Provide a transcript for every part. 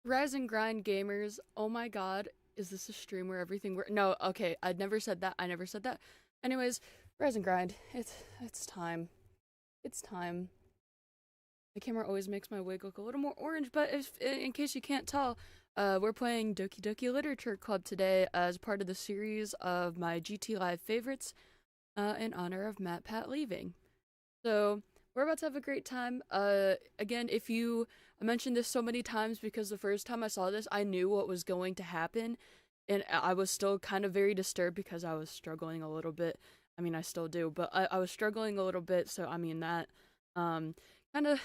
Rise and Grind gamers, oh my god, is this a stream where everything no, okay, I'd never said that. I never said that. Anyways, Rise and Grind. It's time. It's time. The camera always makes my wig look a little more orange, but if in case you can't tell, we're playing Doki Doki Literature Club today as part of the series of my GTLive favorites in honor of Matt Pat leaving. So, we're about to have a great time. Again, I mentioned this so many times because the first time I saw this, I knew what was going to happen, and I was still kind of very disturbed because I was struggling a little bit. I mean, I still do, but I was struggling a little bit, so I mean that kind of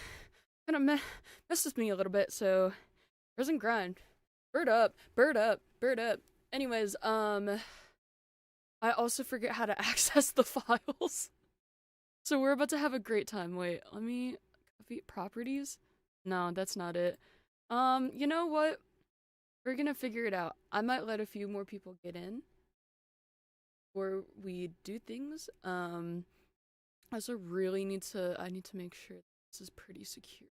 messed with me a little bit. So, Rise and Grind, bird up, bird up, bird up. Anyways, I also forget how to access the files. So we're about to have a great time. Wait, let me copy properties. No, that's not it. You know what? We're gonna figure it out. I might let a few more people get in, or we do things. I also really need to. I need to make sure this is pretty secure.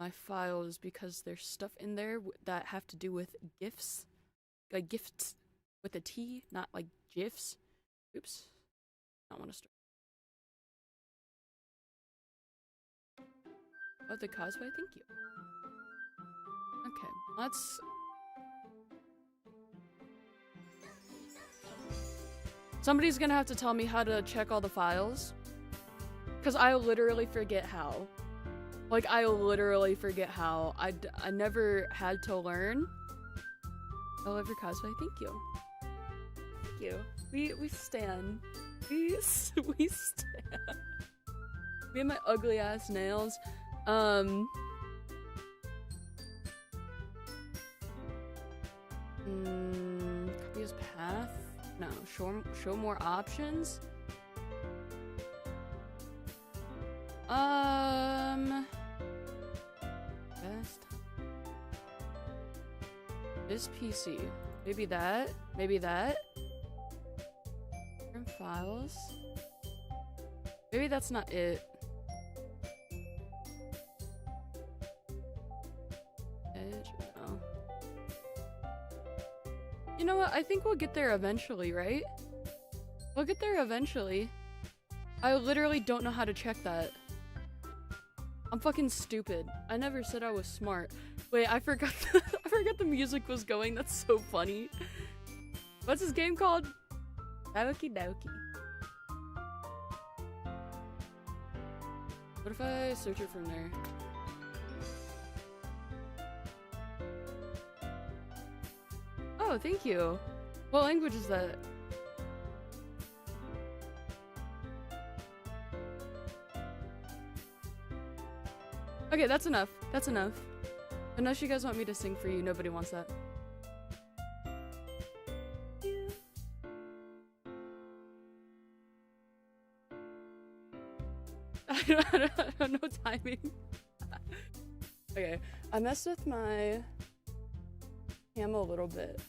My files, because there's stuff in there that have to do with gifs, like gifts with a T, not like gifs. Oops. I want to start. Oh, the cosplay? Thank you. Okay, let's... Somebody's gonna have to tell me how to check all the files. Because I literally forget how. Like, I literally forget how. I never had to learn. I love your cosplay. Thank you. Thank you. We stan. We stand. Me and my ugly ass nails. Copy as path? No, show more options. Best. This PC. Maybe that. Maybe that. Files. Maybe that's not it. Edge? No. You know what? I think we'll get there eventually, right? We'll get there eventually. I literally don't know how to check that. I'm fucking stupid. I never said I was smart. Wait, I forgot I forgot the music was going. That's so funny. What's this game called? Doki Doki. What if I search it from there? Oh, thank you. What language is that? Okay, that's enough. That's enough. Unless you guys want me to sing for you, nobody wants that. I don't know timing. Okay, I messed with my cam a little bit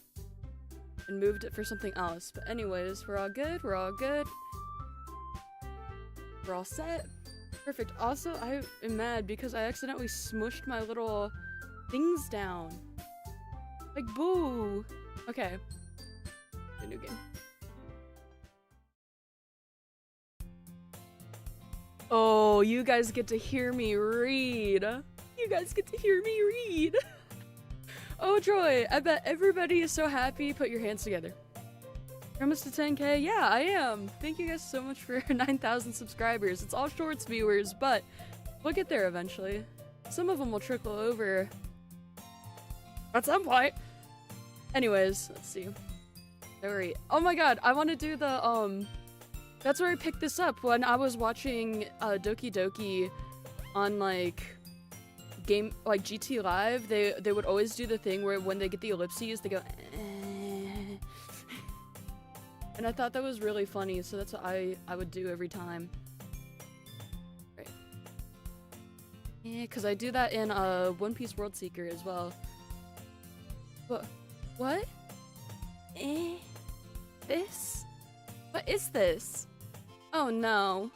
and moved it for something else. But anyways, we're all good. We're all good. We're all set. Perfect. Also, I am mad because I accidentally smushed my little things down. Like, boo. Okay. A new game. Oh, you guys get to hear me read. You guys get to hear me read. Oh, Joy, I bet everybody is so happy. Put your hands together. Almost to 10K? Yeah, I am. Thank you guys so much for 9,000 subscribers. It's all shorts viewers, but we'll get there eventually. Some of them will trickle over at some point. Anyways, let's see. Sorry. Oh my god, I want to do the, that's where I picked this up when I was watching Doki Doki on like GTLive. They would always do the thing where when they get the ellipses, they go and I thought that was really funny, so that's what I would do every time. Right. Yeah, because I do that in One Piece World Seeker as well. What? This? What is this? Oh no.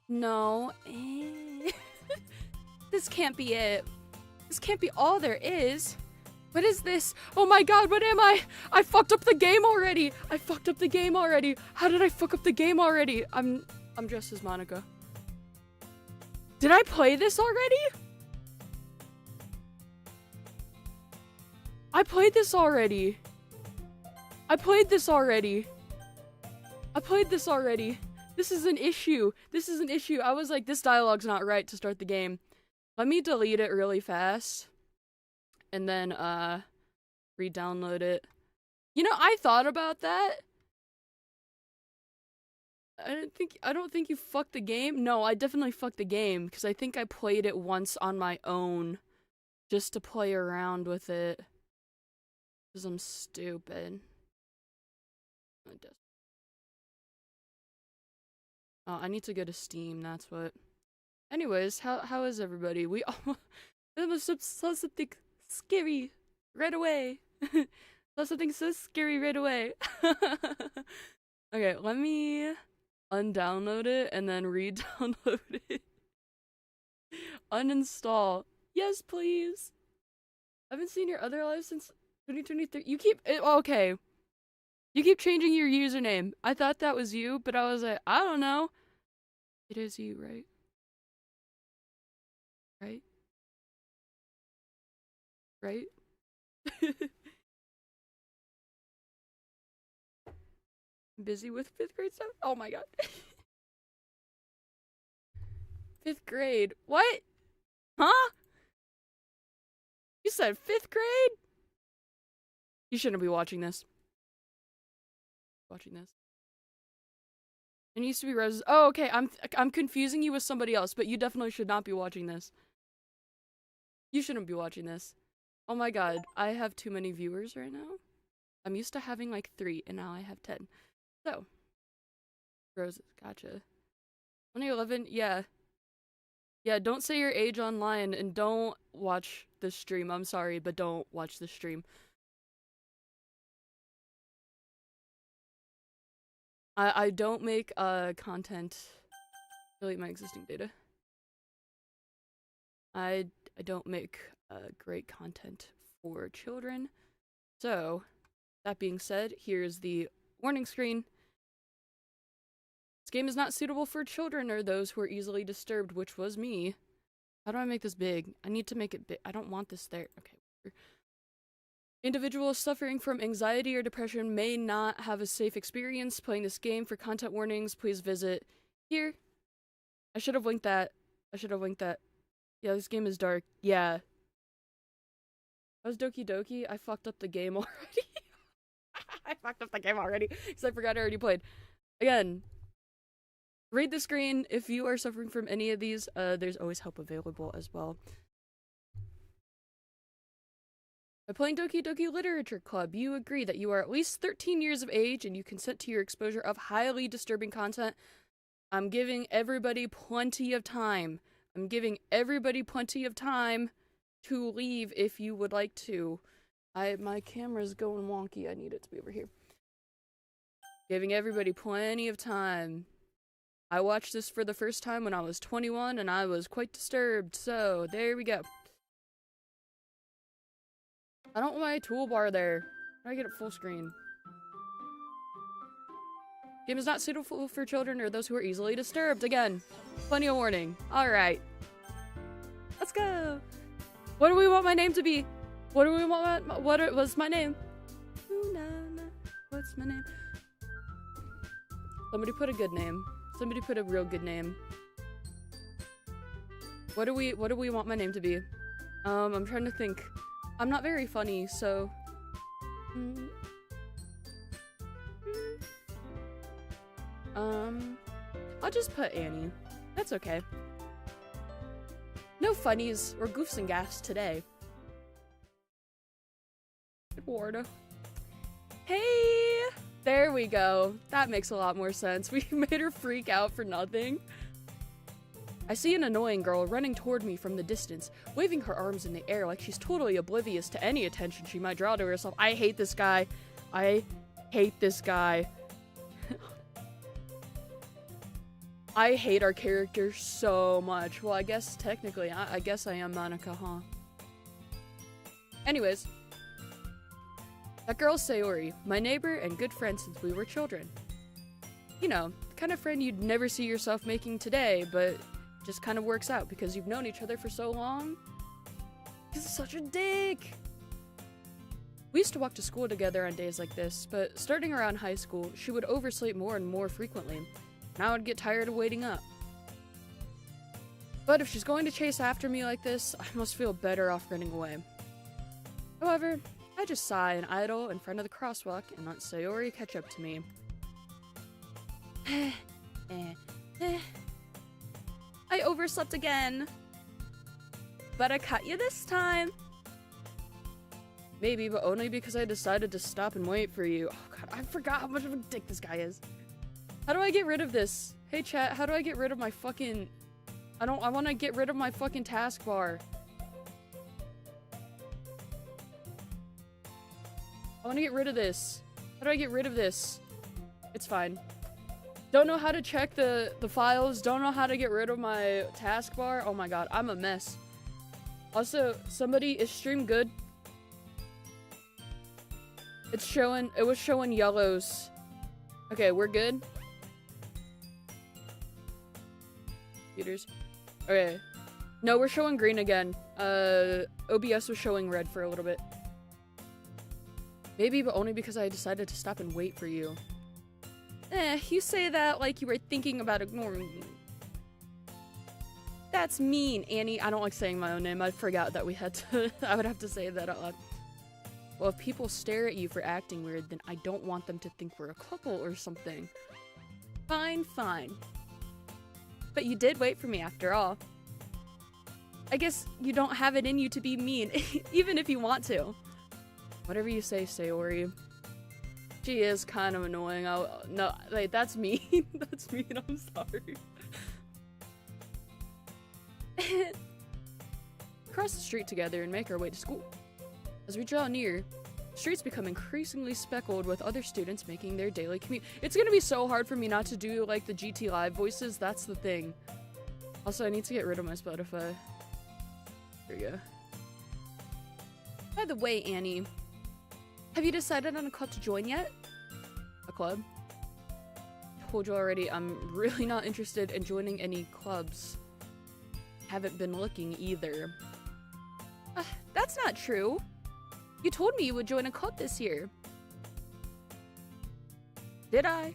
No. This can't be it. This can't be all there is. What is this? Oh my god, what am I? I fucked up the game already. I fucked up the game already. How did I fuck up the game already? I'm dressed as Monica. Did I play this already? I played this already. I played this already. I played this already. This is an issue. This is an issue. I was like, this dialogue's not right to start the game. Let me delete it really fast. And then, re-download it. You know, I thought about that. I don't think you fucked the game. No, I definitely fucked the game. Because I think I played it once on my own. Just to play around with it. Because I'm stupid. Oh, I need to go to Steam, that's what. Anyways, how is everybody? We almost saw something scary right away. Saw something so scary right away. Okay, let me undownload it and then re-download it. Uninstall. Yes, please. I haven't seen your other live since 2023. You keep okay. You keep changing your username. I thought that was you, but I was like, I don't know. It is you, right? Right? Right? Busy with 5th grade stuff? Oh my god. 5th grade. What? Huh? You said 5th grade? You shouldn't be watching this. Watching this. It needs to be Rose. Oh, okay. I'm confusing you with somebody else, but you definitely should not be watching this. You shouldn't be watching this. Oh my god, I have too many viewers right now. I'm used to having like 3, and now I have 10. So, Roses, gotcha. 2011, yeah. Yeah, don't say your age online, and don't watch this stream. I'm sorry, but don't watch this stream. I don't make content. Delete my existing data. I don't make great content for children. So, that being said, here's the warning screen. This game is not suitable for children or those who are easily disturbed, which was me. How do I make this big? I need to make it big. I don't want this there. Okay. Individuals suffering from anxiety or depression may not have a safe experience playing this game. For content warnings, please visit here. I should have linked that. Yeah, this game is dark. Yeah. That was Doki Doki. I fucked up the game already. I fucked up the game already because I forgot I already played. Again, read the screen. If you are suffering from any of these, there's always help available as well. By playing Doki Doki Literature Club, you agree that you are at least 13 years of age and you consent to your exposure of highly disturbing content. I'm giving everybody plenty of time. To leave if you would like to. My camera's going wonky. I need it to be over here. Giving everybody plenty of time. I watched this for the first time when I was 21 and I was quite disturbed, so there we go. I don't want my toolbar there. How do I get it full screen? Game is not suitable for children or those who are easily disturbed. Again, plenty of warning. Alright. Let's go! What do we want my name to be? What was my name? What's my name? Somebody put a good name. Somebody put a real good name. What do we want my name to be? I'm trying to think. I'm not very funny, so... I'll just put Annie. That's okay. No funnies or goofs and gaffs today. Eduardo. Hey! There we go. That makes a lot more sense. We made her freak out for nothing. I see an annoying girl running toward me from the distance, waving her arms in the air like she's totally oblivious to any attention she might draw to herself. I hate this guy. I hate this guy. I hate our character so much. Well, I guess technically, I guess I am Monica, huh? Anyways, that girl's Sayori, my neighbor and good friend since we were children. You know, the kind of friend you'd never see yourself making today, but just kind of works out because you've known each other for so long. He's such a dick! We used to walk to school together on days like this, but starting around high school, she would oversleep more and more frequently, and I would get tired of waiting up. But if she's going to chase after me like this, I must feel better off running away. However, I just sigh and idle in front of the crosswalk and let Sayori catch up to me. I overslept again. But I caught you this time. Maybe, but only because I decided to stop and wait for you. Oh god, I forgot how much of a dick this guy is. How do I get rid of this? Hey chat, how do I get rid of my fucking... I want to get rid of my fucking taskbar. I want to get rid of this. How do I get rid of this? It's fine. Don't know how to check the files. Don't know how to get rid of my taskbar. Oh my god, I'm a mess. Also, somebody, is stream good? It was showing yellows. Okay, we're good. Computers. Okay. No, we're showing green again. OBS was showing red for a little bit. Maybe, but only because I decided to stop and wait for you. You say that like you were thinking about ignoring me. That's mean, Annie. I don't like saying my own name. I forgot that we had to... I would have to say that out loud. Well, if people stare at you for acting weird, then I don't want them to think we're a couple or something. Fine, fine. But you did wait for me after all. I guess you don't have it in you to be mean, even if you want to. Whatever you say, Sayori. She is kind of annoying. No, wait, that's mean. That's mean, I'm sorry. Cross the street together and make our way to school. As we draw near, the streets become increasingly speckled with other students making their daily commute. It's gonna be so hard for me not to do like the GTLive voices, that's the thing. Also, I need to get rid of my Spotify. There you go. By the way, Annie, have you decided on a club to join yet? A club? Told you already, I'm really not interested in joining any clubs. Haven't been looking either. That's not true. You told me you would join a club this year. Did I?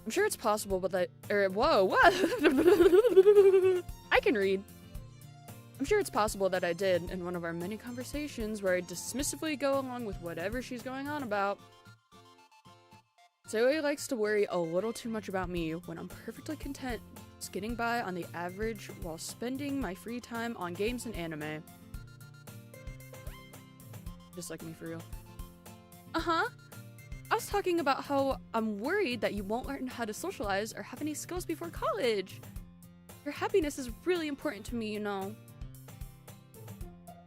I'm sure it's possible, but whoa, what? I can read. I'm sure it's possible that I did in one of our many conversations where I dismissively go along with whatever she's going on about. Zoe likes to worry a little too much about me when I'm perfectly content just getting by on the average while spending my free time on games and anime. Just like me, for real. Uh-huh. I was talking about how I'm worried that you won't learn how to socialize or have any skills before college. Your happiness is really important to me, you know.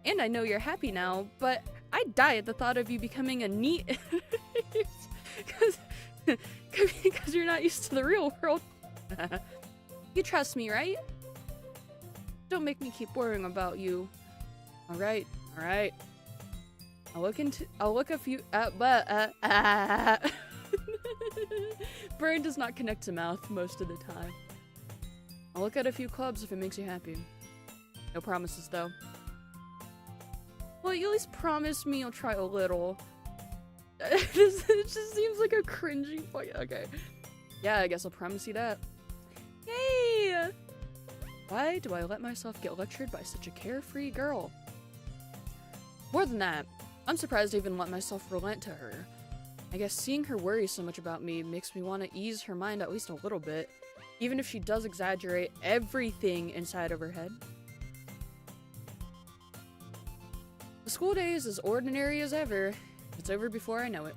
And I know you're happy now, but I die at the thought of you becoming a neat... Because you're not used to the real world. You trust me, right? Don't make me keep worrying about you. Alright, alright. I'll look a few Brain does not connect to mouth most of the time. I'll look at a few clubs if it makes you happy. No promises though. Well, you at least promise me you'll try a little. It just seems like a cringy okay. Yeah, I guess I'll promise you that. Yay! Why do I let myself get lectured by such a carefree girl? More than that, I'm surprised I even let myself relent to her. I guess seeing her worry so much about me makes me want to ease her mind at least a little bit, even if she does exaggerate everything inside of her head. The school day is as ordinary as ever. It's over before I know it.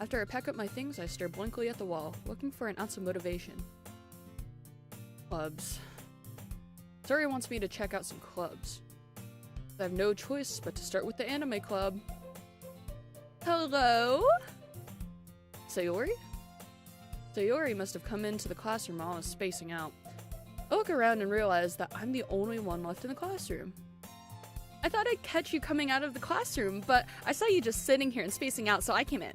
After I pack up my things, I stare blankly at the wall, looking for an ounce of motivation. Clubs. Sari wants me to check out some clubs. I have no choice but to start with the anime club. Hello? Sayori? Sayori must have come into the classroom while I was spacing out. I look around and realize that I'm the only one left in the classroom. I thought I'd catch you coming out of the classroom, but I saw you just sitting here and spacing out, so I came in.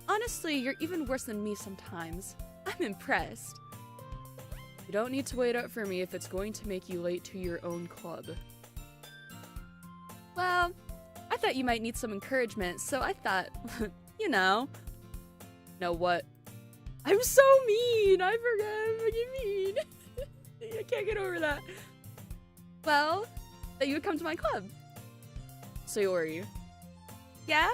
Honestly, you're even worse than me sometimes. I'm impressed. You don't need to wait up for me if it's going to make you late to your own club. Well, I thought you might need some encouragement, so I thought, you know. Know what? I'm so mean! I forgot I'm fucking mean. I can't get over that. Well, that you would come to my club. Sayori. Yeah?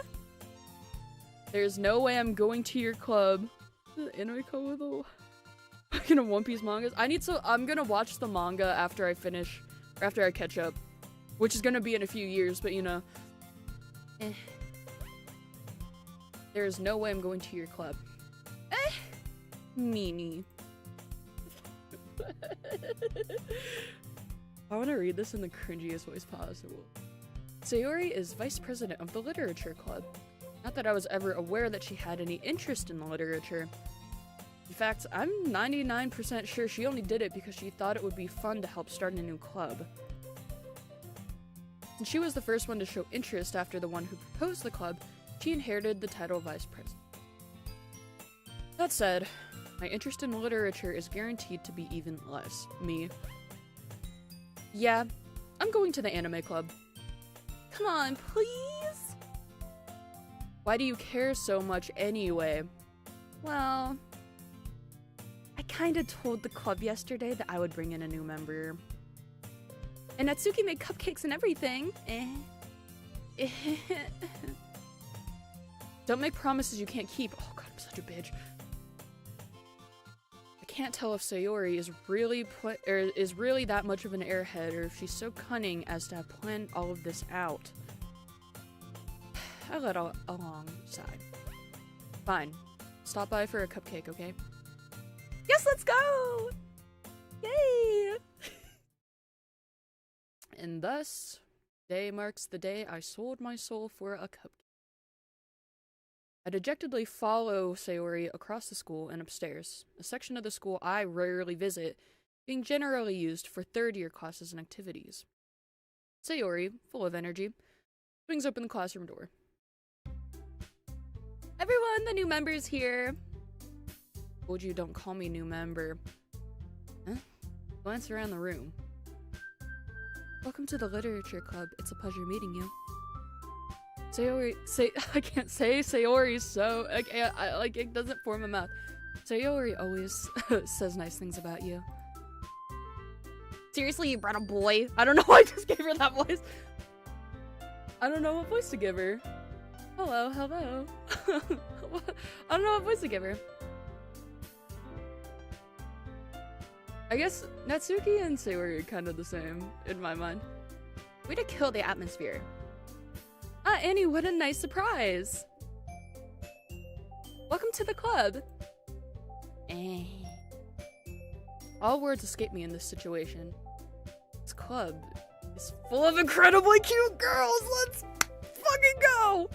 There's no way I'm going to your club. The anime club with a fucking One Piece mangas. I'm gonna watch the manga after I finish, or after I catch up. Which is gonna be in a few years, but you know. There's no way I'm going to your club. Meanie. I want to read this in the cringiest voice possible. Sayori is vice president of the literature club. Not that I was ever aware that she had any interest in the literature. In fact, I'm 99% sure she only did it because she thought it would be fun to help start a new club. Since she was the first one to show interest after the one who proposed the club, she inherited the title of vice president. That said, my interest in literature is guaranteed to be even less. Me. Yeah, I'm going to the anime club. Come on, please? Why do you care so much anyway? Well, I kinda told the club yesterday that I would bring in a new member. And Natsuki made cupcakes and everything. Don't make promises you can't keep. Oh god, I'm such a bitch. I can't tell if Sayori is really that much of an airhead, or if she's so cunning as to have planned all of this out. I let alongside. Fine. Stop by for a cupcake, okay? Yes, let's go! Yay! And thus, today marks the day I sold my soul for a cupcake. I dejectedly follow Sayori across the school and upstairs, a section of the school I rarely visit, being generally used for third-year classes and activities. Sayori, full of energy, swings open the classroom door. Everyone, the new member's here! Told you don't call me new member. Huh? Glance around the room. Welcome to the literature club. It's a pleasure meeting you. I can't say Sayori, so I it doesn't form a mouth. Sayori always says nice things about you. Seriously, you brought a boy? I don't know why I just gave her that voice. I don't know what voice to give her. Hello, hello. I don't know what voice to give her. I guess Natsuki and Sayori are kind of the same, in my mind. Way to kill the atmosphere. Annie, what a nice surprise! Welcome to the club! All words escape me in this situation. This club is full of incredibly cute girls! Let's fucking go!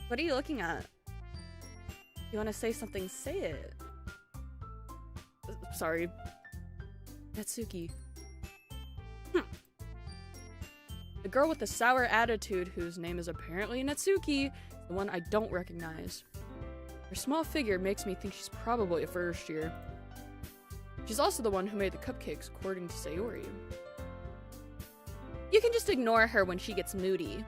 What are you looking at? You want to say something, say it. Sorry. Natsuki. The girl with the sour attitude, whose name is apparently Natsuki, is the one I don't recognize. Her small figure makes me think she's probably a first year. She's also the one who made the cupcakes, according to Sayori. You can just ignore her when she gets moody.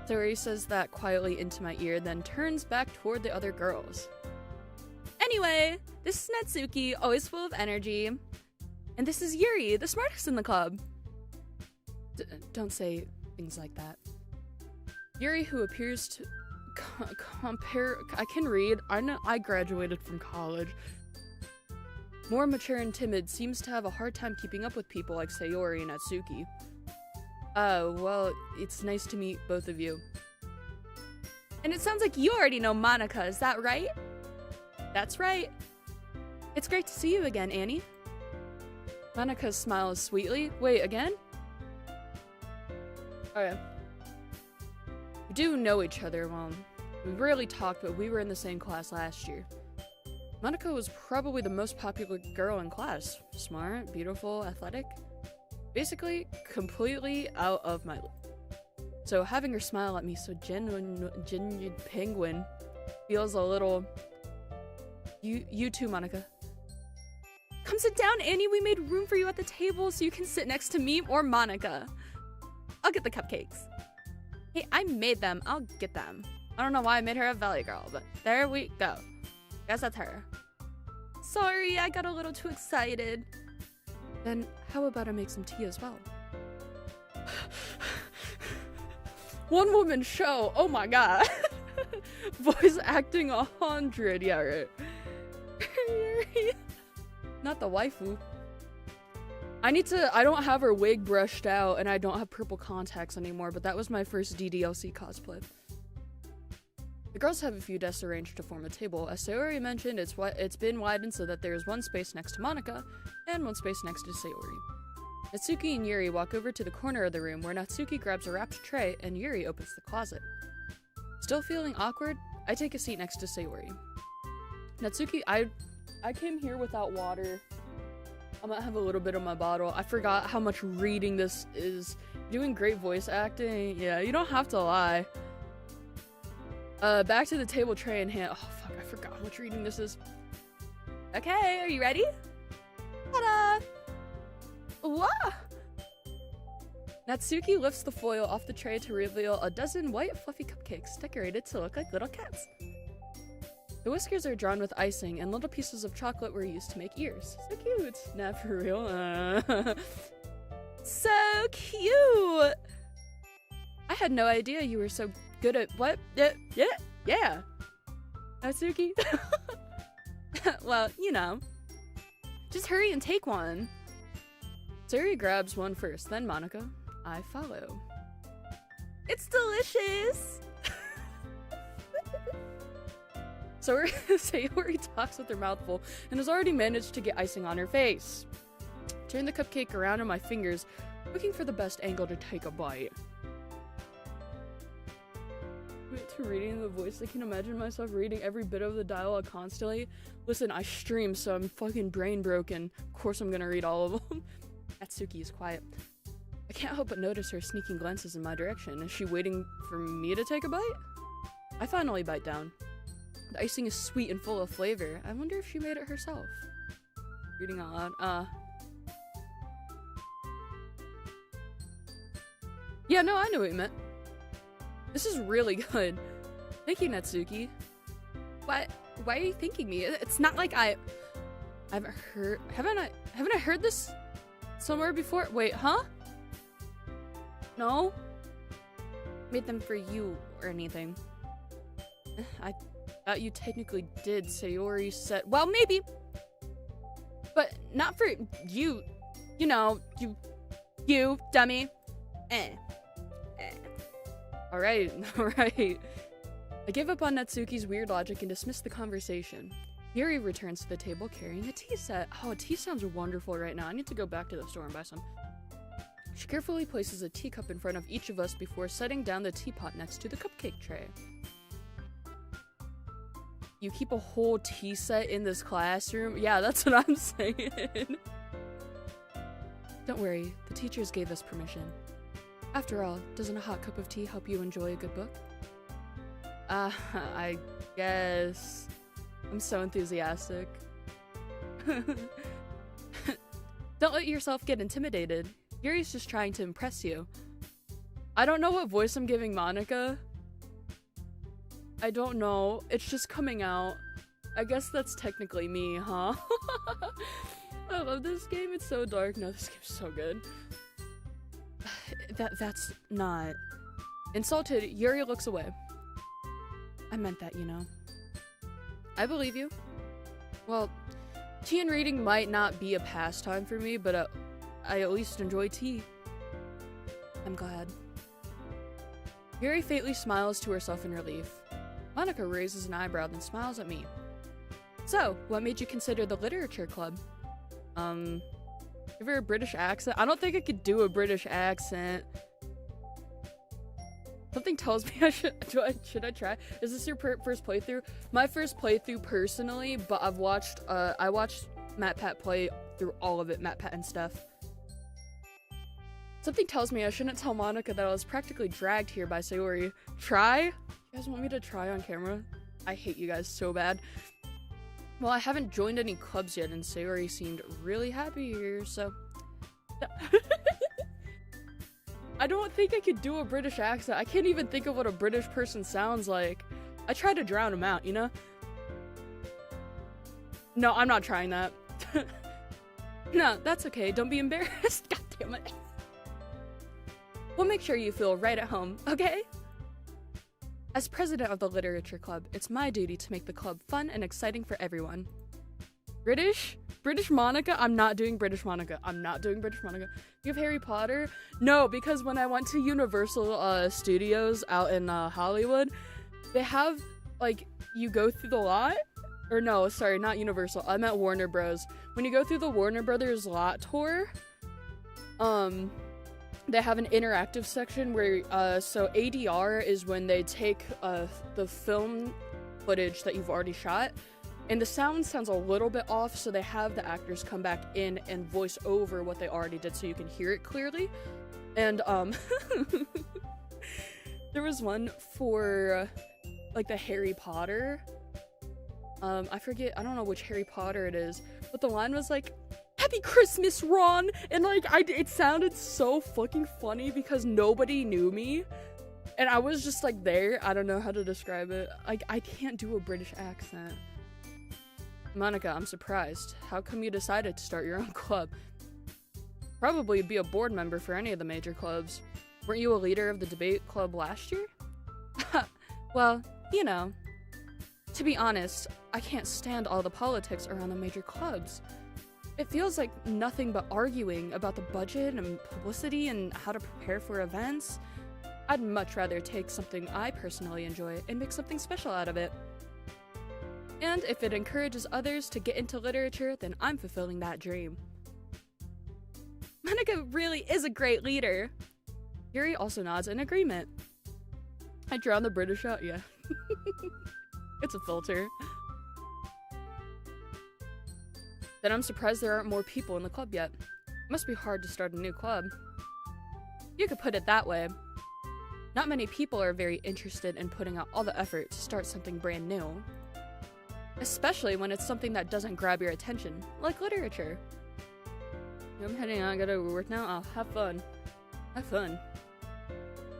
Sayori says that quietly into my ear, then turns back toward the other girls. Anyway, this is Natsuki, always full of energy. And this is Yuri, the smartest in the club. Don't say things like that. Yuri, who appears to compare... I can read. I graduated from college. More mature and timid, seems to have a hard time keeping up with people like Sayori and Natsuki. Well, it's nice to meet both of you. And it sounds like you already know Monica, is that right? That's right. It's great to see you again, Annie. Monica smiles sweetly. Wait, again? Okay. We do know each other, well, we rarely talk, but we were in the same class last year. Monica was probably the most popular girl in class. Smart, beautiful, athletic. Basically, completely out of my league. So having her smile at me so genuine penguin feels a little... You too, Monica. Come sit down, Annie. We made room for you at the table so you can sit next to me or Monica. I'll get the cupcakes. Hey, I made them. I'll get them. I don't know why I made her a Valley Girl, but there we go. Guess that's her. Sorry, I got a little too excited. Then how about I make some tea as well? One woman show. Oh my god. Voice acting 100. Yeah, right. Not the waifu. I don't have her wig brushed out and I don't have purple contacts anymore, but that was my first DDLC cosplay. The girls have a few desks arranged to form a table. As Sayori mentioned, it's been widened so that there is one space next to Monica and one space next to Sayori. Natsuki and Yuri walk over to the corner of the room where Natsuki grabs a wrapped tray and Yuri opens the closet. Still feeling awkward, I take a seat next to Sayori. Natsuki, I came here without water. I might have a little bit of my bottle. I forgot how much reading this is. Doing great voice acting. Yeah, you don't have to lie. Back to the table, tray in hand. Oh fuck, I forgot how much reading this is. Okay, are you ready? Ta-da! Wah! Natsuki lifts the foil off the tray to reveal a dozen white fluffy cupcakes decorated to look like little cats. The whiskers are drawn with icing and little pieces of chocolate were used to make ears. So cute! Nah, for real. So cute! I had no idea you were so good at what? Yeah. Natsuki? Well, you know. Just hurry and take one. Sayori grabs one first, then Monica. I follow. It's delicious! Sayori talks with her mouth full and has already managed to get icing on her face. Turn the cupcake around in my fingers, looking for the best angle to take a bite. To reading the voice, I can imagine myself reading every bit of the dialogue constantly. Listen, I stream, so I'm fucking brain broken. Of course I'm gonna read all of them. Natsuki is quiet. I can't help but notice her sneaking glances in my direction. Is she waiting for me to take a bite? I finally bite down. The icing is sweet and full of flavor. I wonder if she made it herself. Reading out loud. Yeah, no, I know what you meant. This is really good. Thank you, Natsuki. Why are you thanking me? It's not like I haven't I heard this somewhere before? Wait, huh? No? Made them for you or anything. I thought you technically did, Sayori said. Well, maybe. But not for you. You know, you dummy. Alright. I give up on Natsuki's weird logic and dismiss the conversation. Yuri returns to the table carrying a tea set. Oh, tea sounds wonderful right now. I need to go back to the store and buy some. She carefully places a teacup in front of each of us before setting down the teapot next to the cupcake tray. You keep a whole tea set in this classroom? Yeah, that's what I'm saying. Don't worry, the teachers gave us permission. After all, doesn't a hot cup of tea help you enjoy a good book? I guess. I'm so enthusiastic. Don't let yourself get intimidated. Yuri's just trying to impress you. I don't know what voice I'm giving Monica. I don't know. It's just coming out. I guess that's technically me, huh? I love this game. It's so dark. No, this game's so good. That's not... Insulted, Yuri looks away. I meant that, you know. I believe you. Well, tea and reading might not be a pastime for me, but I at least enjoy tea. I'm glad. Yuri faintly smiles to herself in relief. Monica raises an eyebrow then smiles at me. So, what made you consider the literature club? Give her a British accent? I don't think I could do a British accent. Something tells me I should. Should I try? Is this your first playthrough? My first playthrough personally, but I watched MatPat play through all of it, MatPat and stuff. Something tells me I shouldn't tell Monica that I was practically dragged here by Sayori. Try? You guys want me to try on camera? I hate you guys so bad. Well, I haven't joined any clubs yet, and Sayori seemed really happy here, so... I don't think I could do a British accent. I can't even think of what a British person sounds like. I tried to drown him out, you know? No, I'm not trying that. No, that's okay. Don't be embarrassed. God damn it. We'll make sure you feel right at home, okay? As president of the literature club, it's my duty to make the club fun and exciting for everyone. British Monica? I'm not doing British Monica. You have Harry Potter? No, because when I went to Universal Studios out in Hollywood, they have, like, you go through the lot. Or no, sorry, not Universal. I'm at Warner Bros. When you go through the Warner Brothers lot tour, they have an interactive section where, so ADR is when they take the film footage that you've already shot, and the sound sounds a little bit off, so they have the actors come back in and voice over what they already did so you can hear it clearly. And, there was one for, like, the Harry Potter. I forget, I don't know which Harry Potter it is, but the line was like, "Happy Christmas, Ron!" And like, it sounded so fucking funny because nobody knew me. And I was just like there, I don't know how to describe it. Like, I can't do a British accent. Monica, I'm surprised. How come you decided to start your own club? Probably be a board member for any of the major clubs. Weren't you a leader of the debate club last year? Well, you know. To be honest, I can't stand all the politics around the major clubs. It feels like nothing but arguing about the budget and publicity and how to prepare for events. I'd much rather take something I personally enjoy and make something special out of it. And if it encourages others to get into literature, then I'm fulfilling that dream. Monica really is a great leader. Yuri also nods in agreement. I drowned the British out, yeah. It's a filter. Then I'm surprised there aren't more people in the club yet. It must be hard to start a new club. You could put it that way. Not many people are very interested in putting out all the effort to start something brand new. Especially when it's something that doesn't grab your attention, like literature. I'm heading out, I gotta work now. Oh, have fun. Have fun.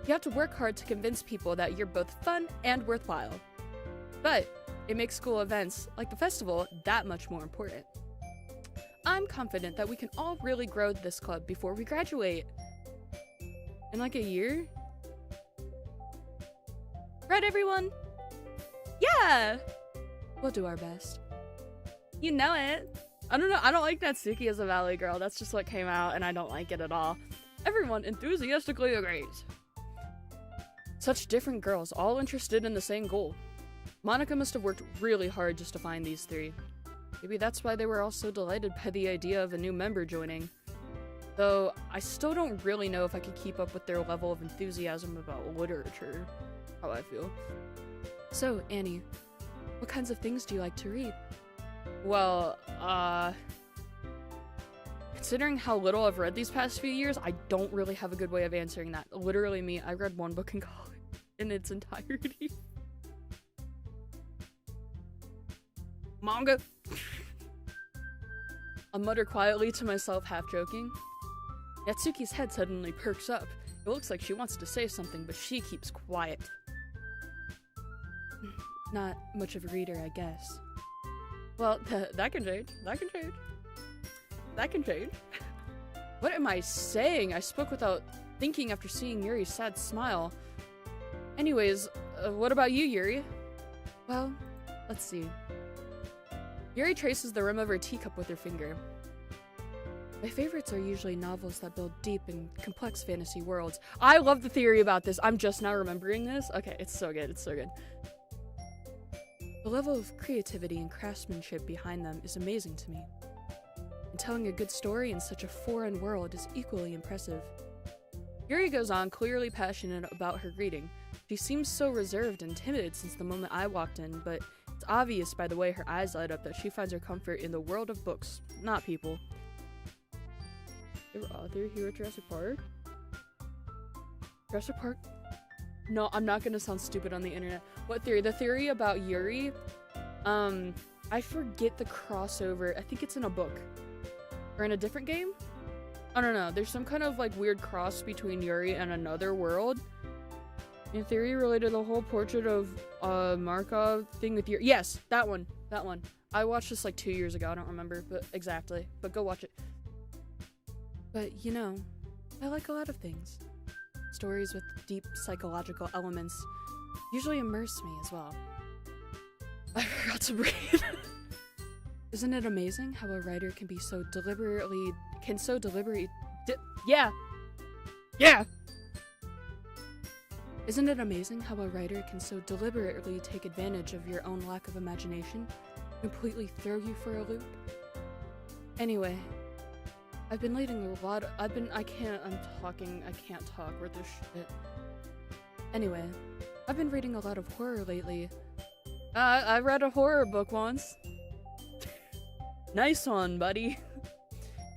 You have to work hard to convince people that you're both fun and worthwhile. But it makes school events, like the festival, that much more important. I'm confident that we can all really grow this club before we graduate. In like a year? Right, everyone? Yeah! We'll do our best. You know it. I don't know, I don't like that Suki is a Valley girl. That's just what came out, and I don't like it at all. Everyone enthusiastically agrees. Such different girls, all interested in the same goal. Monica must have worked really hard just to find these three. Maybe that's why they were all so delighted by the idea of a new member joining. Though, I still don't really know if I could keep up with their level of enthusiasm about literature. How I feel. So, Annie, what kinds of things do you like to read? Well, considering how little I've read these past few years, I don't really have a good way of answering that. Literally me, I read one book in college in its entirety. Manga! I mutter quietly to myself, half joking. Yatsuki's head suddenly perks up. It looks like she wants to say something, but she keeps quiet. Not much of a reader, I guess. Well, that can change. That can change. That can change. What am I saying? I spoke without thinking after seeing Yuri's sad smile. Anyways, what about you, Yuri? Well, let's see. Yuri traces the rim of her teacup with her finger. My favorites are usually novels that build deep and complex fantasy worlds. I love the theory about this. I'm just now remembering this. Okay, it's so good. It's so good. The level of creativity and craftsmanship behind them is amazing to me. And telling a good story in such a foreign world is equally impressive. Yuri goes on, clearly passionate about her reading. She seems so reserved and timid since the moment I walked in, but it's obvious by the way her eyes light up that she finds her comfort in the world of books, not people. Favorite author, Hero Jurassic Park? Jurassic Park? No, I'm not gonna sound stupid on the internet. What theory? The theory about Yuri? I forget the crossover. I think it's in a book. Or in a different game? I don't know. There's some kind of like weird cross between Yuri and another world. In theory related to the whole portrait of Markov thing with Yuri. Yes, that one. That one. I watched this like 2 years ago. I don't remember but exactly. But go watch it. But you know, I like a lot of things. Stories with deep psychological elements usually immerse me as well. I forgot to breathe. Isn't it amazing how a writer can be so deliberately yeah. Isn't it amazing how a writer can so deliberately take advantage of your own lack of imagination, completely throw you for a loop? Anyway, I've been reading a lot. I can't talk with this shit. Anyway, I've been reading a lot of horror lately. I read a horror book once. Nice one, buddy.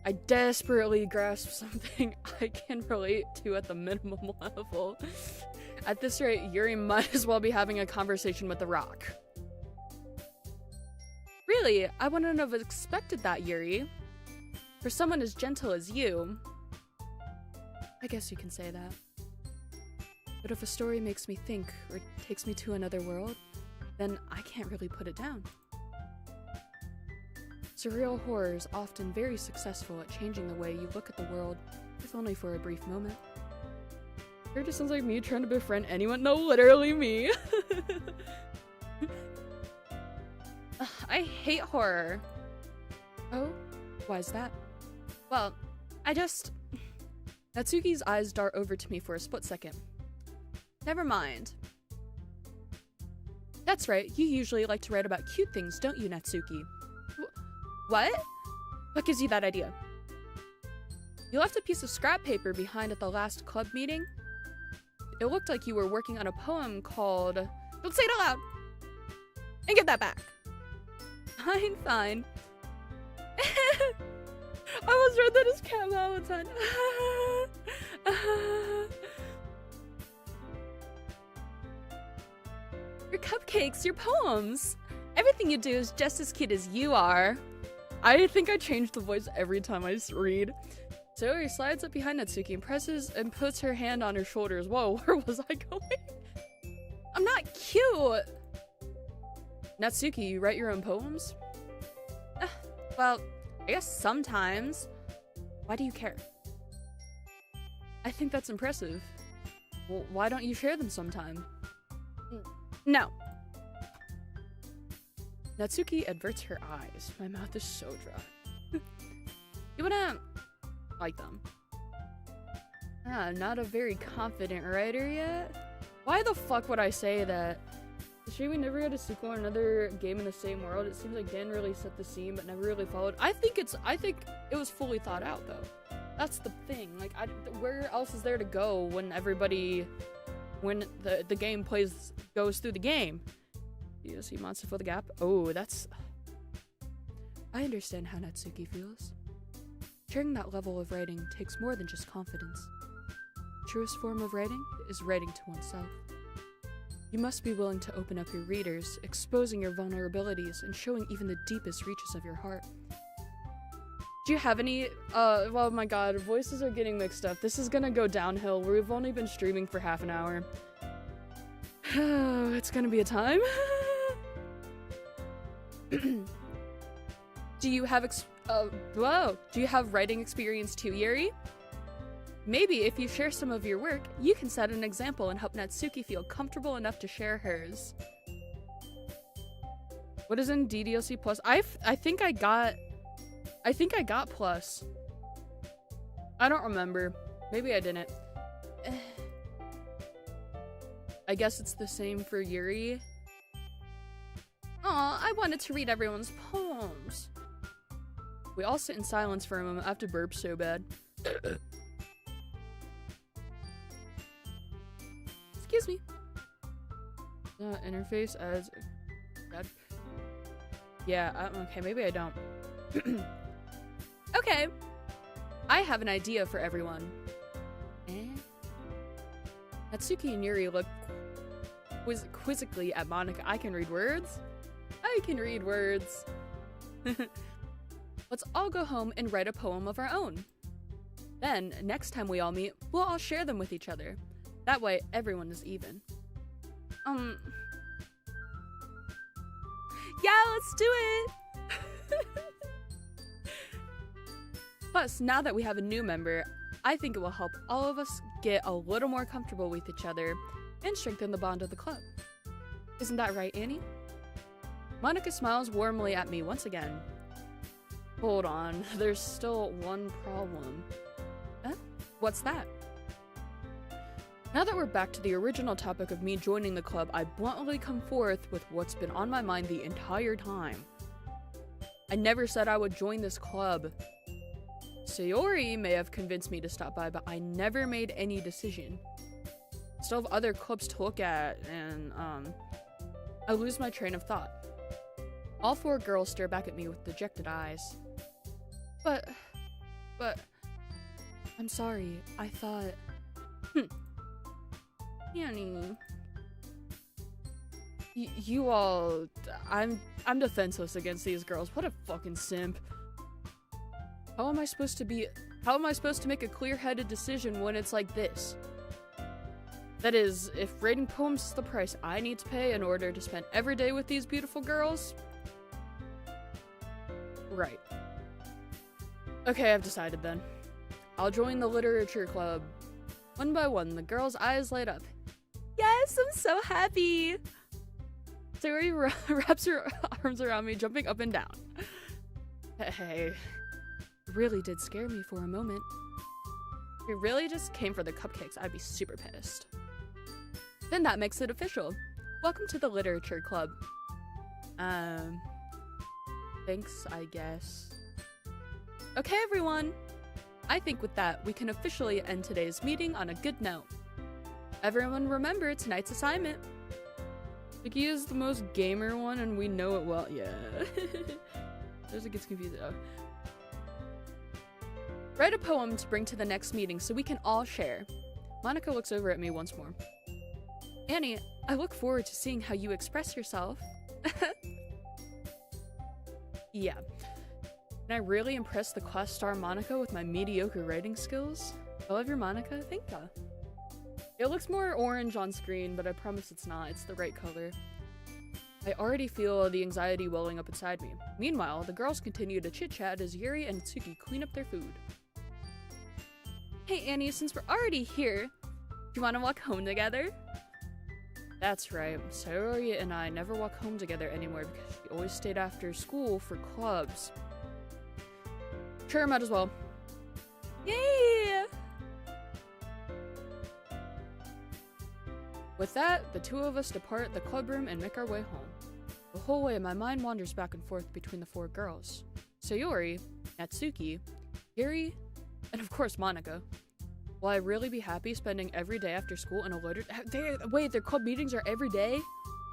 I desperately grasped something I can relate to at the minimum level. At this rate, Yuri might as well be having a conversation with The Rock. Really, I wouldn't have expected that, Yuri. For someone as gentle as you. I guess you can say that. But if a story makes me think or takes me to another world, then I can't really put it down. Surreal horror is often very successful at changing the way you look at the world, if only for a brief moment. It just sounds like me trying to befriend anyone. No, literally me. I hate horror. Oh, why is that? Well, Natsuki's eyes dart over to me for a split second. Never mind. That's right, you usually like to write about cute things, don't you, Natsuki? What? What gives you that idea? You left a piece of scrap paper behind at the last club meeting. It looked like you were working on a poem called... Don't say it out loud! And give that back! Fine. I almost read that as Cat Valentine. Your cupcakes, your poems. Everything you do is just as cute as you are. I think I change the voice every time I read. Sayori slides up behind Natsuki and presses and puts her hand on her shoulders. Whoa, where was I going? I'm not cute! Natsuki, you write your own poems? Well, I guess sometimes. Why do you care? I think that's impressive. Well, why don't you share them sometime? No. Natsuki averts her eyes. My mouth is so dry. You wouldn't like them. Not a very confident writer yet. Why the fuck would I say that? Should we never get a sequel or another game in the same world? It seems like Dan really set the scene but never really followed. I think it was fully thought out though. That's the thing. Like, where else is there to go when the game goes through the game? You see Monster for the Gap? Oh, I understand how Natsuki feels. Sharing that level of writing takes more than just confidence. The truest form of writing is writing to oneself. You must be willing to open up your readers, exposing your vulnerabilities and showing even the deepest reaches of your heart. Do you have any, oh my god, voices are getting mixed up. This is gonna go downhill. We've only been streaming for half an hour. It's gonna be a time. Do you have writing experience too, Yuri? Maybe if you share some of your work, you can set an example and help Natsuki feel comfortable enough to share hers. What is in DDLC Plus? I think I got Plus. I don't remember. Maybe I didn't. I guess it's the same for Yuri. Aw, I wanted to read everyone's poems. We all sit in silence for a moment. I have to burp so bad. Excuse me. Interface as... God. Yeah, okay, maybe I don't. Okay. I have an idea for everyone. Natsuki and Yuri look quizzically at Monika. I can read words. I can read words. Let's all go home and write a poem of our own. Then, next time we all meet, we'll all share them with each other. That way, everyone is even. Yeah, let's do it! Plus, now that we have a new member, I think it will help all of us get a little more comfortable with each other and strengthen the bond of the club. Isn't that right, Annie? Monika smiles warmly at me once again. Hold on, there's still one problem. What's that? Now that we're back to the original topic of me joining the club, I bluntly come forth with what's been on my mind the entire time. I never said I would join this club. Sayori may have convinced me to stop by, but I never made any decision. Still have other clubs to look at, and I lose my train of thought. All 4 girls stare back at me with dejected eyes. But, I'm sorry, I thought, Annie, you all, I'm defenseless against these girls. What a fucking simp. How am I supposed to make a clear-headed decision when it's like this? That is, if writing poems is the price I need to pay in order to spend every day with these beautiful girls? Right. Okay, I've decided then. I'll join the literature club. One by one, the girls' eyes light up. Yes, I'm so happy! Sayori wraps her arms around me, jumping up and down. Hey, it really did scare me for a moment. If you really just came for the cupcakes, I'd be super pissed. Then that makes it official. Welcome to the literature club. Thanks, I guess. Okay, everyone. I think with that, we can officially end today's meeting on a good note. Everyone remember tonight's assignment. Vicky is the most gamer one and we know it well. Yeah. There's it gets confused. Oh. Write a poem to bring to the next meeting so we can all share. Monika looks over at me once more. Annie, I look forward to seeing how you express yourself. Yeah. Can I really impress the class star Monika with my mediocre writing skills? I love your Monika. Thank you. It looks more orange on screen, but I promise it's not. It's the right color. I already feel the anxiety welling up inside me. Meanwhile, the girls continue to chit-chat as Yuri and Tsuki clean up their food. Hey Annie, since we're already here, do you want to walk home together? That's right. Sayori and I never walk home together anymore because she always stayed after school for clubs. Sure, might as well. Yay! With that, the 2 of us depart the club room and make our way home. The whole way, my mind wanders back and forth between the 4 girls. Sayori, Natsuki, Yuri, and of course Monika. Will I really be happy spending every day after school in a wait, their club meetings are every day?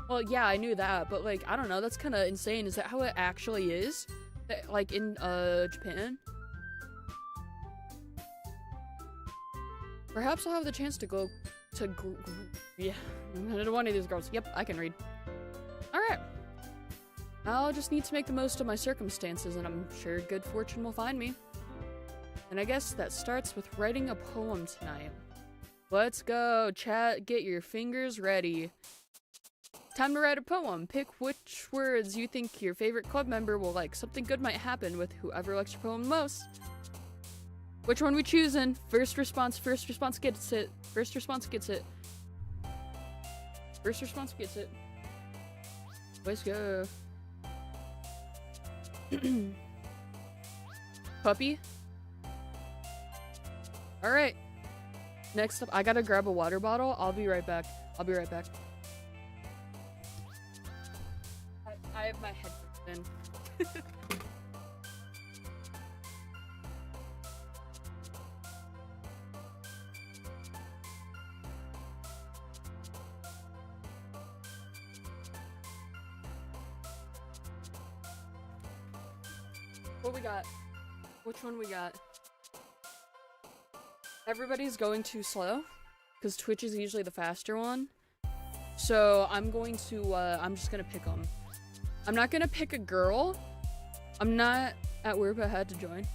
Well, yeah, I knew that, but like, I don't know, that's kind of insane. Is that how it actually is? Like in, Japan? Perhaps I'll have the chance to go to yeah, one of these girls. Yep, I can read. Alright. I'll just need to make the most of my circumstances, and I'm sure good fortune will find me. And I guess that starts with writing a poem tonight. Let's go, chat, get your fingers ready. Time to write a poem. Pick which words you think your favorite club member will like. Something good might happen with whoever likes your poem most. Which one we choosing? First response gets it. First response gets it. First response gets it. Let's go. Puppy? Alright. Next up, I gotta grab a water bottle. I'll be right back. I have my headphones in. What we got? Which one we got? Everybody's going too slow? because Twitch is usually the faster one. So I'm going to, I'm just gonna pick them. I'm not gonna pick a girl. I'm not at work, but I had to join.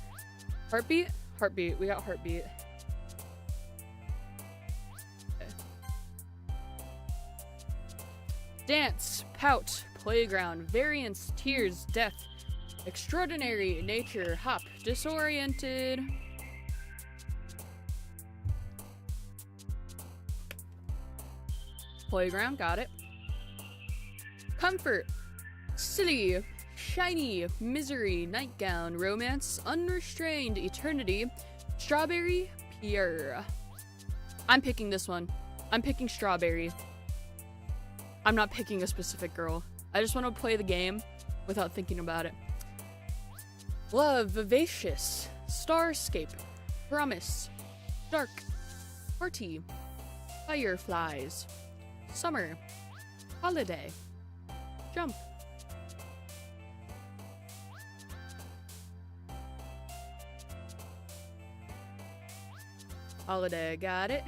Heartbeat? Heartbeat. We got Heartbeat. Okay. Dance, Pout, Playground, Variance, Tears, Death, Extraordinary, Nature, Hop, Disoriented. Playground, got it. Comfort, Silly, Shiny, Misery, Nightgown, Romance, Unrestrained, Eternity, Strawberry, Pure. I'm picking this one. I'm picking Strawberry. I'm not picking a specific girl. I just want to play the game without thinking about it. Love, Vivacious, Starscape, Promise, Dark, Party, Fireflies, Summer, Holiday, Jump. Holiday, got it.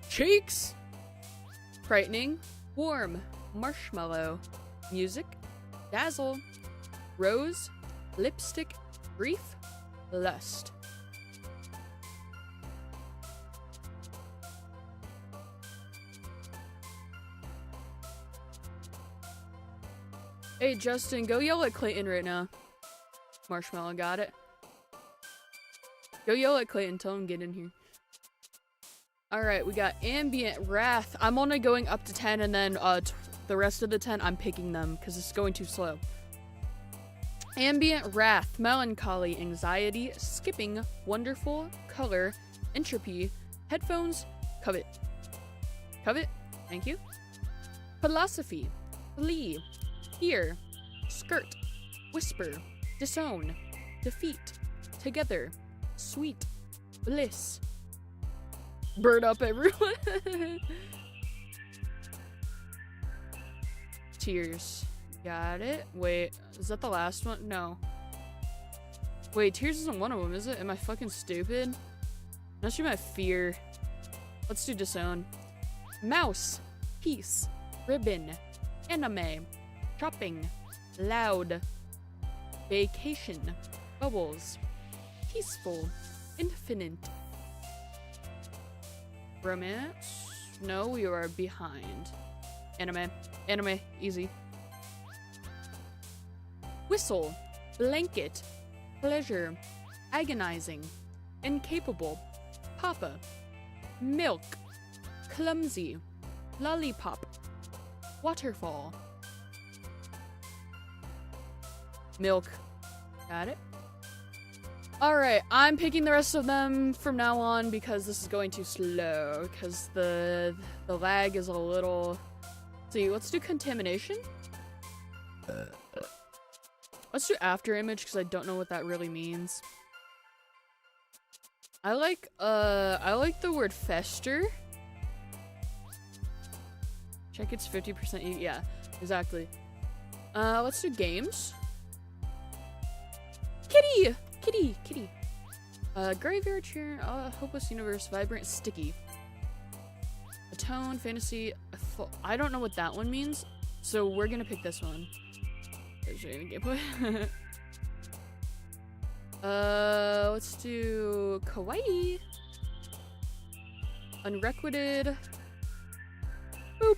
Cheeks, Frightening, Warm, Marshmallow, Music, Dazzle, Rose, Lipstick, Grief, Lust. Hey Justin, go yell at Clayton right now. Marshmallow, got it. Go yell at Clayton, tell him get in here. Alright, we got Ambient, Wrath. I'm only going up to 10 and then the rest of the 10 I'm picking them because it's going too slow. Ambient, Wrath, Melancholy, Anxiety, Skipping, Wonderful, Color, Entropy, Headphones, Covet. Covet, thank you. Philosophy, Flee, Fear, Skirt, Whisper, Disown, Defeat, Together, Sweet, Bliss. Bird up everyone. Tears. Got it. Wait, is that the last one? No. Wait, Tears isn't one of them, is it? Am I fucking stupid? That's my fear. Let's do Disown. Mouse. Peace. Ribbon. Anime. Shopping. Loud. Vacation. Bubbles. Peaceful. Infinite. Romance? No, we are behind. Anime. Anime. Easy. Whistle. Blanket. Pleasure. Agonizing. Incapable. Papa. Milk. Clumsy. Lollipop. Waterfall. Milk. Got it. Alright, I'm picking the rest of them from now on because this is going too slow. Because the lag is a little... Let's see, let's do Contamination. Let's do After Image because I don't know what that really means. I like the word Fester. Check it's 50%. Yeah, exactly. Let's do Games. Kitty! Kitty! Kitty! Graveyard Cheer, Hopeless Universe, Vibrant, Sticky. Atone, Fantasy, I don't know what that one means, so we're gonna pick this one. Let's do Kawaii. Unrequited. Boop.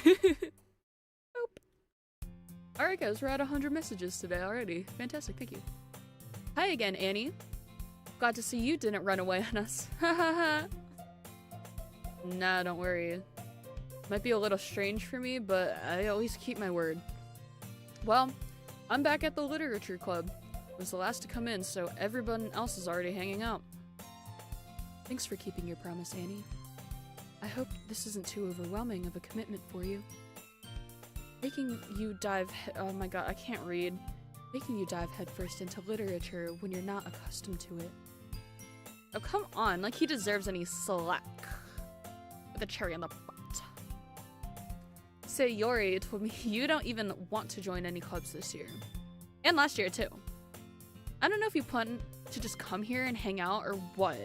Boop. Alright guys, we're at 100 messages today already. Fantastic, thank you. Hi again, Annie. Glad to see you didn't run away on us. Nah, don't worry. Might be a little strange for me, but I always keep my word. Well, I'm back at the literature club. I was the last to come in, so everyone else is already hanging out. Thanks for keeping your promise, Annie. I hope this isn't too overwhelming of a commitment for you. Making you dive oh my god, I can't read. Making you dive headfirst into literature when you're not accustomed to it. Oh, come on, like he deserves any slack. With a cherry on the butt. Sayori told me you don't even want to join any clubs this year. And last year, too. I don't know if you plan to just come here and hang out or what.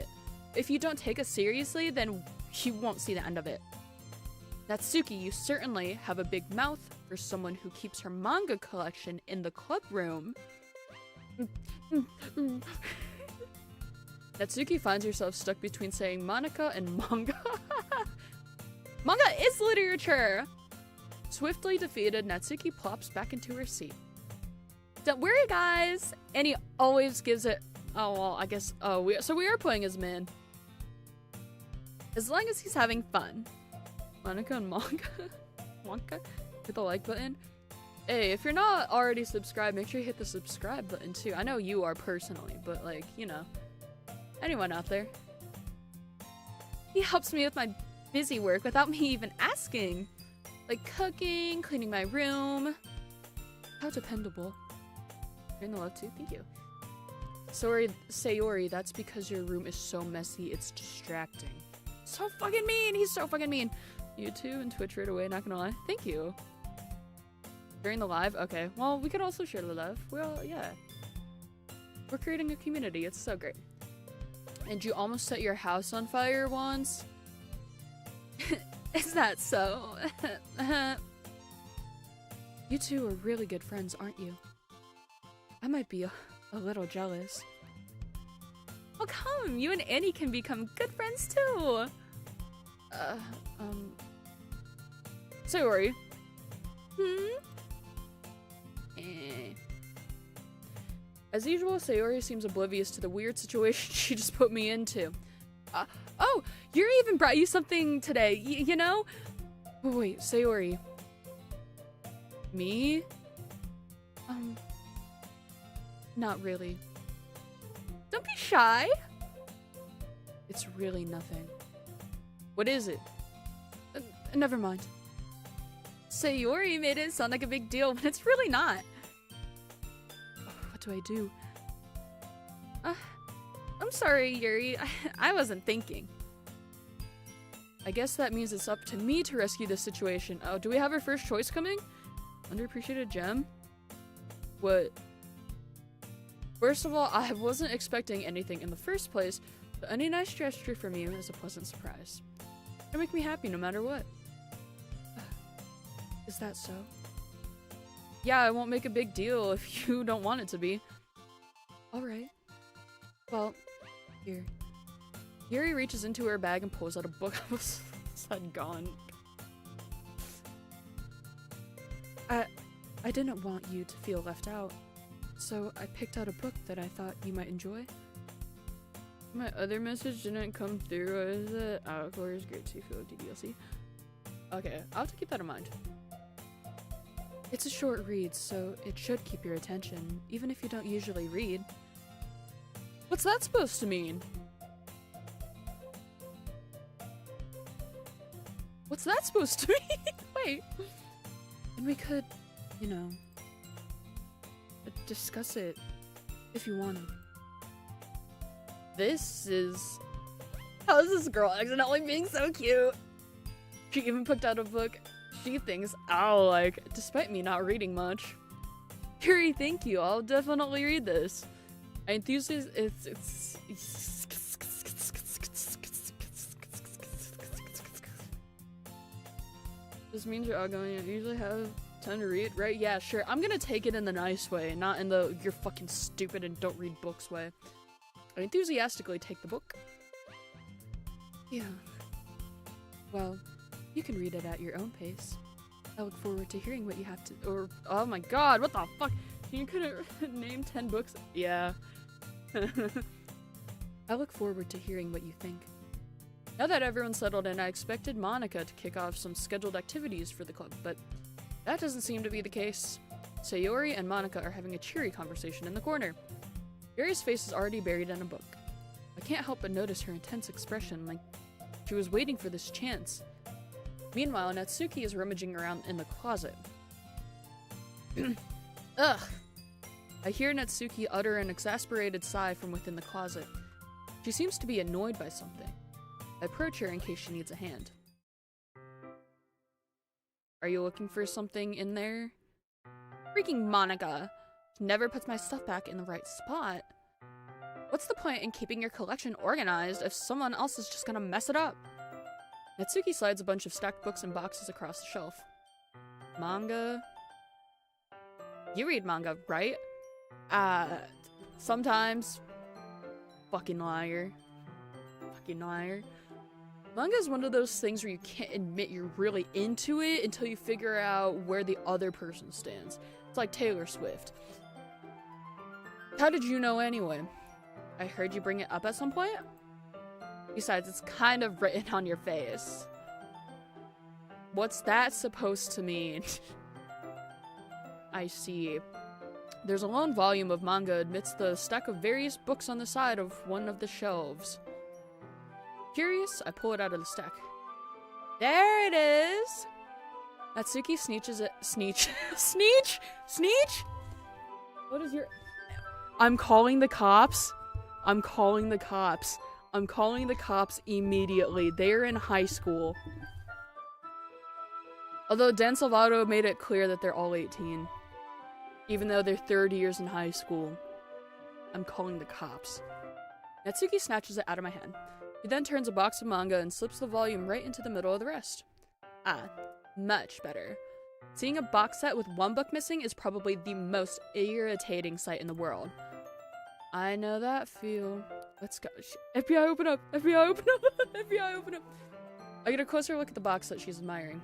if you don't take us seriously, then you won't see the end of it. Natsuki, you certainly have a big mouth for someone who keeps her manga collection in the club room. Natsuki finds herself stuck between saying Monica and manga. Manga is literature! Swiftly defeated, Natsuki plops back into her seat. Don't worry, guys! And he always gives it... Oh, well, I guess... Oh, so we are playing as men. As long as he's having fun. Monica and manga? Manga? Hit the like button. Hey, if you're not already subscribed, make sure you hit the subscribe button too. I know you are personally, but like, you know. Anyone out there. He helps me with my busy work without me even asking. Like cooking, cleaning my room. How dependable. You're in the love too? Thank you. Sorry, Sayori, that's because your room is so messy, it's distracting. So fucking mean! He's so fucking mean! YouTube and Twitch right away, not gonna lie. Thank you. During the live? Okay. Well, we could also share the love. Well, yeah. We're creating a community. It's so great. And you almost set your house on fire once? Is that so? You two are really good friends, aren't you? I might be a little jealous. Oh, come! You and Annie can become good friends too! Sayori. As usual, Sayori seems oblivious to the weird situation she just put me into. Oh, Yuri even brought you something today, you know? Wait, Sayori. Me? Not really. Don't be shy. It's really nothing. What is it? Never mind. Sayori made it sound like a big deal, but it's really not. What do I do? I'm sorry, Yuri. I wasn't thinking. I guess that means it's up to me to rescue this situation. Oh, do we have our first choice coming? Underappreciated gem? What? First of all, I wasn't expecting anything in the first place, but any nice gesture from you is a pleasant surprise. It'll make me happy no matter what. Is that so? Yeah, I won't make a big deal if you don't want it to be. Alright. Well, here. Yuri reaches into her bag and pulls out a book. I was gone. I didn't want you to feel left out, so I picked out a book that I thought you might enjoy. My other message didn't come through. What is it? Outdoors, Great Seafood, DDLC. Okay, I'll have to keep that in mind. It's a short read, so it should keep your attention, even if you don't usually read. What's that supposed to mean? What's that supposed to mean? Wait. And we could, you know, discuss it if you wanted. This is... How is this girl accidentally being so cute? She even picked out a book she thinks I'll like, despite me not reading much. Yuri, thank you. I'll definitely read this. I enthusiast. It's. This means you're outgoing. You usually have time to read, right? Yeah, sure. I'm gonna take it in the nice way, not in the you're fucking stupid and don't read books way. I enthusiastically take the book. Yeah. Well, you can read it at your own pace. I look forward to hearing what you have to- or- oh my god, what the fuck? You couldn't name 10 books? Yeah. I look forward to hearing what you think. Now that everyone's settled in, I expected Monica to kick off some scheduled activities for the club, but that doesn't seem to be the case. Sayori and Monica are having a cheery conversation in the corner. Yuri's face is already buried in a book. I can't help but notice her intense expression, like she was waiting for this chance. Meanwhile, Natsuki is rummaging around in the closet. Ugh! I hear Natsuki utter an exasperated sigh from within the closet. She seems to be annoyed by something. I approach her in case she needs a hand. Are you looking for something in there? Freaking Monica! She never puts my stuff back in the right spot. What's the point in keeping your collection organized if someone else is just gonna mess it up? Natsuki slides a bunch of stacked books and boxes across the shelf. Manga? You read manga, right? Sometimes. Fucking liar. Fucking liar. Manga is one of those things where you can't admit you're really into it until you figure out where the other person stands. It's like Taylor Swift. How did you know anyway? I heard you bring it up at some point? Besides, it's kind of written on your face. What's that supposed to mean? I see. There's a lone volume of manga amidst the stack of various books on the side of one of the shelves. Curious, I pull it out of the stack. There it is! Natsuki sneeches it. Sneech. Sneech? Sneech? What is your... I'm calling the cops. I'm calling the cops. I'm calling the cops immediately. They're in high school. Although Dan Salvato made it clear that they're all 18. Even though they're third years in high school. I'm calling the cops. Natsuki snatches it out of my hand. He then turns a box of manga and slips the volume right into the middle of the rest. Ah, much better. Seeing a box set with one book missing is probably the most irritating sight in the world. I know that feel. Let's go. FBI, open up! FBI, open up! FBI, open up! I get a closer look at the box that she's admiring.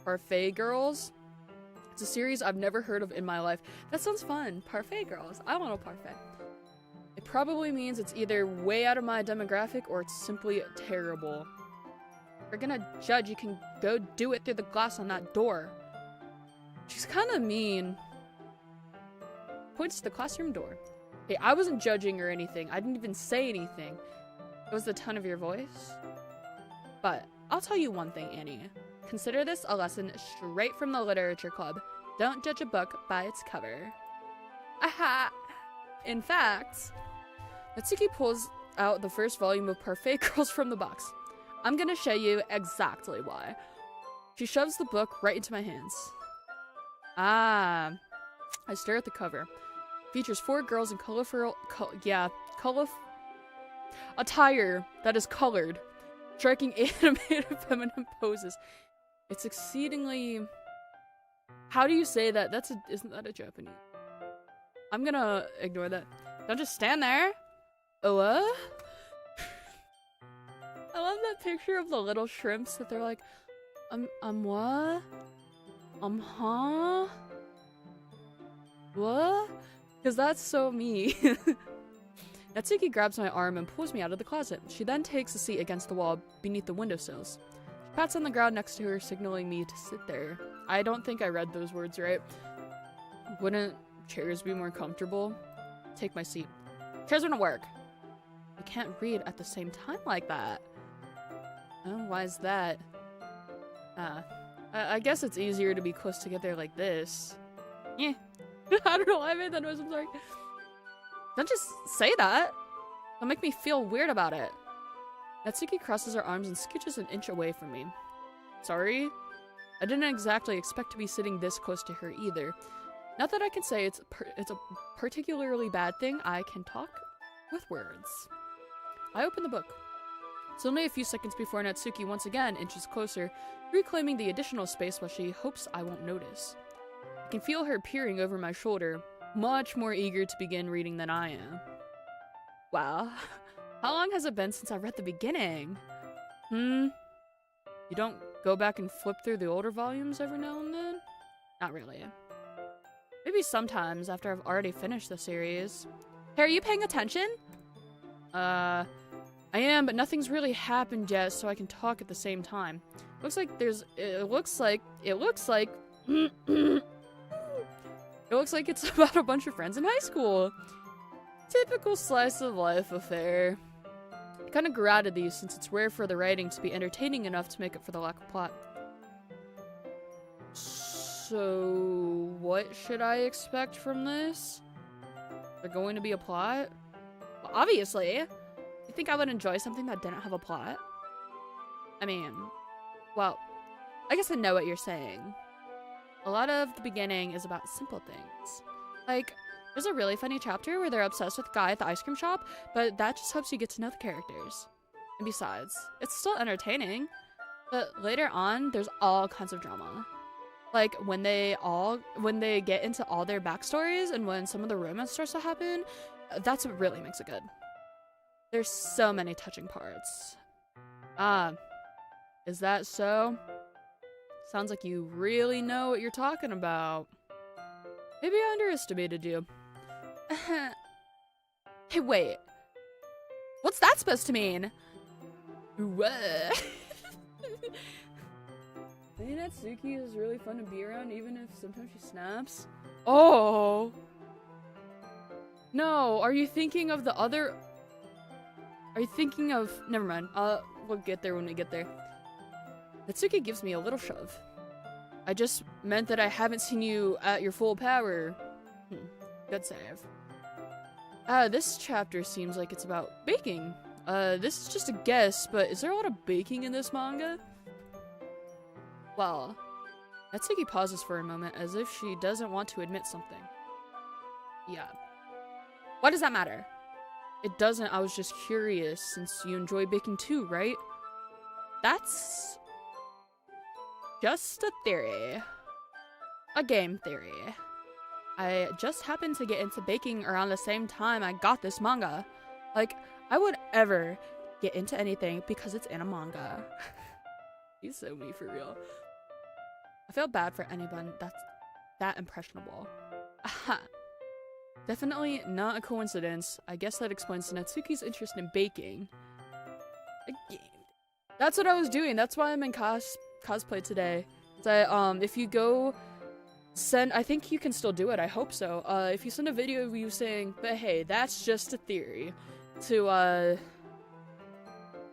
Parfait Girls? It's a series I've never heard of in my life. That sounds fun. Parfait Girls. I want a parfait. It probably means it's either way out of my demographic or it's simply terrible. If you're gonna judge, you can go do it through the glass on that door. She's kind of mean. Points to the classroom door. Hey, I wasn't judging or anything. I didn't even say anything. It was the tone of your voice. But I'll tell you one thing, Annie. Consider this a lesson straight from the literature club. Don't judge a book by its cover. Aha! In fact, Natsuki pulls out the first volume of Parfait Girls from the box. I'm gonna show you exactly why. She shoves the book right into my hands. Ah. I stare at the cover. Features 4 girls in colorful, attire that is colored, striking animated feminine poses. It's exceedingly... How do you say that? Isn't that a Japanese? I'm gonna ignore that. Don't just stand there. Oh, what? I love that picture of the little shrimps that they're like, what? Huh? What? Because that's so me. Natsuki grabs my arm and pulls me out of the closet. She then takes a seat against the wall beneath the windowsills. She pats on the ground next to her, signaling me to sit there. I don't think I read those words right. Wouldn't chairs be more comfortable? Take my seat. Chairs wouldn't work. You can't read at the same time like that. Oh, why is that? I guess it's easier to be close together like this. Yeah. I don't know why I made that noise, I'm sorry. Don't just say that. Don't make me feel weird about it. Natsuki crosses her arms and scooches an inch away from me. Sorry? I didn't exactly expect to be sitting this close to her either. Not that I can say it's a particularly bad thing. I can talk with words. I open the book. It's only a few seconds before Natsuki once again inches closer, reclaiming the additional space while she hopes I won't notice. I can feel her peering over my shoulder, much more eager to begin reading than I am. Wow. How long has it been since I read the beginning? You don't go back and flip through the older volumes every now and then? Not really. Maybe sometimes after I've already finished the series. Hey, are you paying attention? I am, but nothing's really happened yet, so I can talk at the same time. It looks like it's about a bunch of friends in high school. Typical slice of life affair. I kinda grew out of these since it's rare for the writing to be entertaining enough to make up for the lack of plot. So, what should I expect from this? Is there going to be a plot? Well, obviously. You think I would enjoy something that didn't have a plot? I mean, well, I guess I know what you're saying. A lot of the beginning is about simple things. Like, There's a really funny chapter where they're obsessed with the guy at the ice cream shop, but that just helps you get to know the characters. And besides, it's still entertaining, but later on, there's all kinds of drama. Like, when they get into all their backstories and when some of the romance starts to happen, that's what really makes it good. There's so many touching parts. Is that so? Sounds like you really know what you're talking about. Maybe I underestimated you. Hey, wait. What's that supposed to mean? What? I think Natsuki is really fun to be around, even if sometimes she snaps. Oh! No, are you thinking of the other... Are you thinking of... Never mind. We'll get there when we get there. Natsuki gives me a little shove. I just meant that I haven't seen you at your full power. Good save. This chapter seems like it's about baking. This is just a guess, but is there a lot of baking in this manga? Well, Natsuki pauses for a moment as if she doesn't want to admit something. Yeah. What does that matter? It doesn't, I was just curious, since you enjoy baking too, right? That's... just a theory. A game theory. I just happened to get into baking around the same time I got this manga. Like, I would ever get into anything because it's in a manga. He's so me for real. I feel bad for anyone that's that impressionable. Aha. Definitely not a coincidence. I guess that explains Natsuki's interest in baking. That's what I was doing. That's why I'm in cosplay today. So, if you go send, I think you can still do it. I hope so. If you send a video of you saying, but hey, that's just a theory, to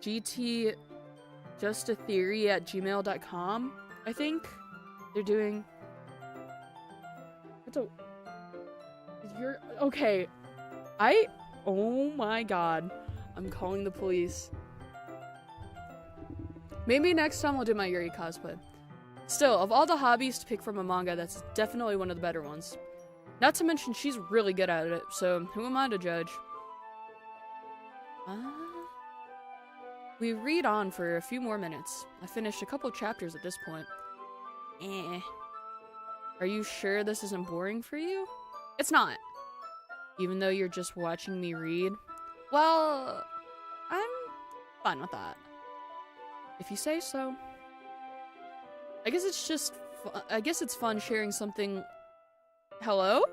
gtjustatheory@gmail.com, I think they're doing. You're okay. Oh my god. I'm calling the police. Maybe next time I'll do my Yuri cosplay. Still, of all the hobbies to pick from a manga, that's definitely one of the better ones. Not to mention she's really good at it, so who am I to judge? We read on for a few more minutes. I finished a couple chapters at this point. Are you sure this isn't boring for you? It's not. Even though you're just watching me read? Well, I'm fine with that. If you say so. I guess it's just I guess it's fun sharing something. Hello?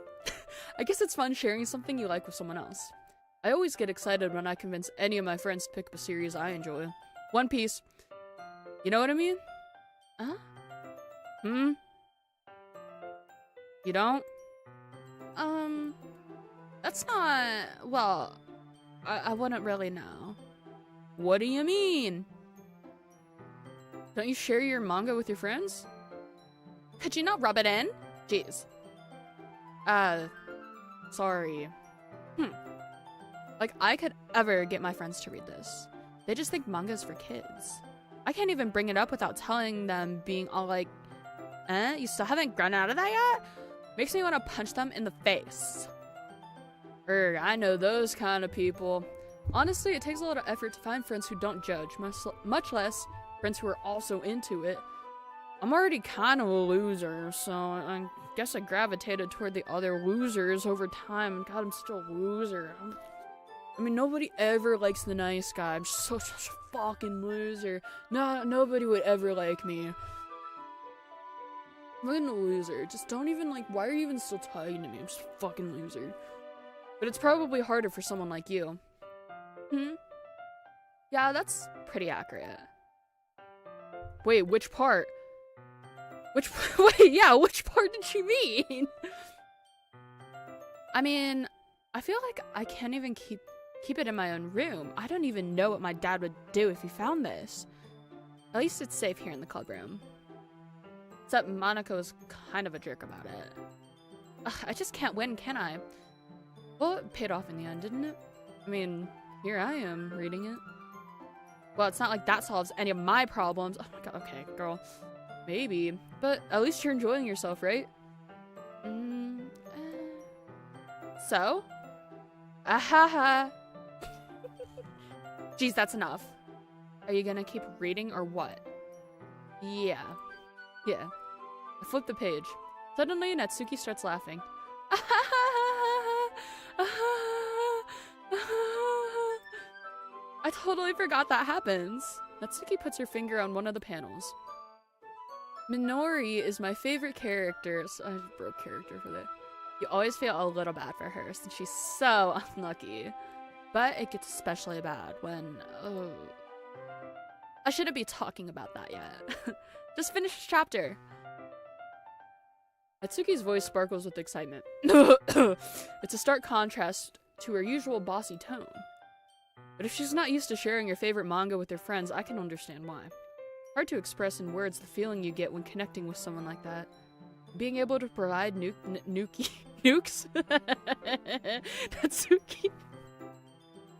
I guess it's fun sharing something you like with someone else. I always get excited when I convince any of my friends to pick up a series I enjoy. One Piece. You know what I mean? You don't? That's not... Well, I wouldn't really know. What do you mean? Don't you share your manga with your friends? Could you not rub it in? Jeez. Sorry. Like, I could ever get my friends to read this. They just think manga's for kids. I can't even bring it up without telling them, being all like, you still haven't grown out of that yet? Makes me want to punch them in the face. I know those kind of people. Honestly, it takes a lot of effort to find friends who don't judge, much less friends who are also into it. I'm already kind of a loser, so I guess I gravitated toward the other losers over time. God, I'm still a loser. I mean, nobody ever likes the nice guy. I'm just such a fucking loser. Nobody would ever like me. I'm fucking a loser. Just don't even, like, why are you even still talking to me? I'm just a fucking loser. But it's probably harder for someone like you. Yeah, that's pretty accurate. Wait, which part? Wait, which part did she mean? I mean, I feel like I can't even keep it in my own room. I don't even know what my dad would do if he found this. At least it's safe here in the club room. Except Monaco's kind of a jerk about it. Ugh, I just can't win, can I? Well, it paid off in the end, didn't it? I mean, here I am, reading it. Well, it's not like that solves any of my problems. Oh my god, okay, girl. Maybe. But at least you're enjoying yourself, right? So? Ahaha. Jeez, that's enough. Are you gonna keep reading or what? Yeah. Yeah. I flip the page. Suddenly, Natsuki starts laughing. I totally forgot that happens. Natsuki puts her finger on one of the panels. Minori is my favorite character. So I broke character for that. You always feel a little bad for her since she's so unlucky. But it gets especially bad when... Oh. I shouldn't be talking about that yet. Just finish the chapter. Natsuki's voice sparkles with excitement. It's a stark contrast to her usual bossy tone. But if she's not used to sharing her favorite manga with her friends, I can understand why. Hard to express in words the feeling you get when connecting with someone like that. Being able to provide nukes? Natsuki.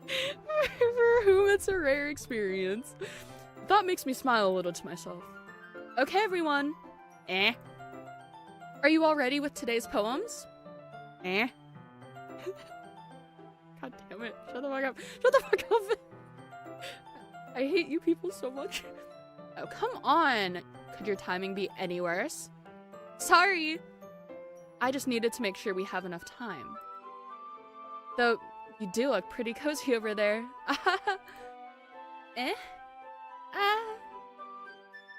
For whom it's a rare experience. That makes me smile a little to myself. Okay, everyone. Are you all ready with today's poems? God damn it. Shut the fuck up. Shut the fuck up. I hate you people so much. Oh, come on. Could your timing be any worse? Sorry. I just needed to make sure we have enough time. Though, you do look pretty cozy over there.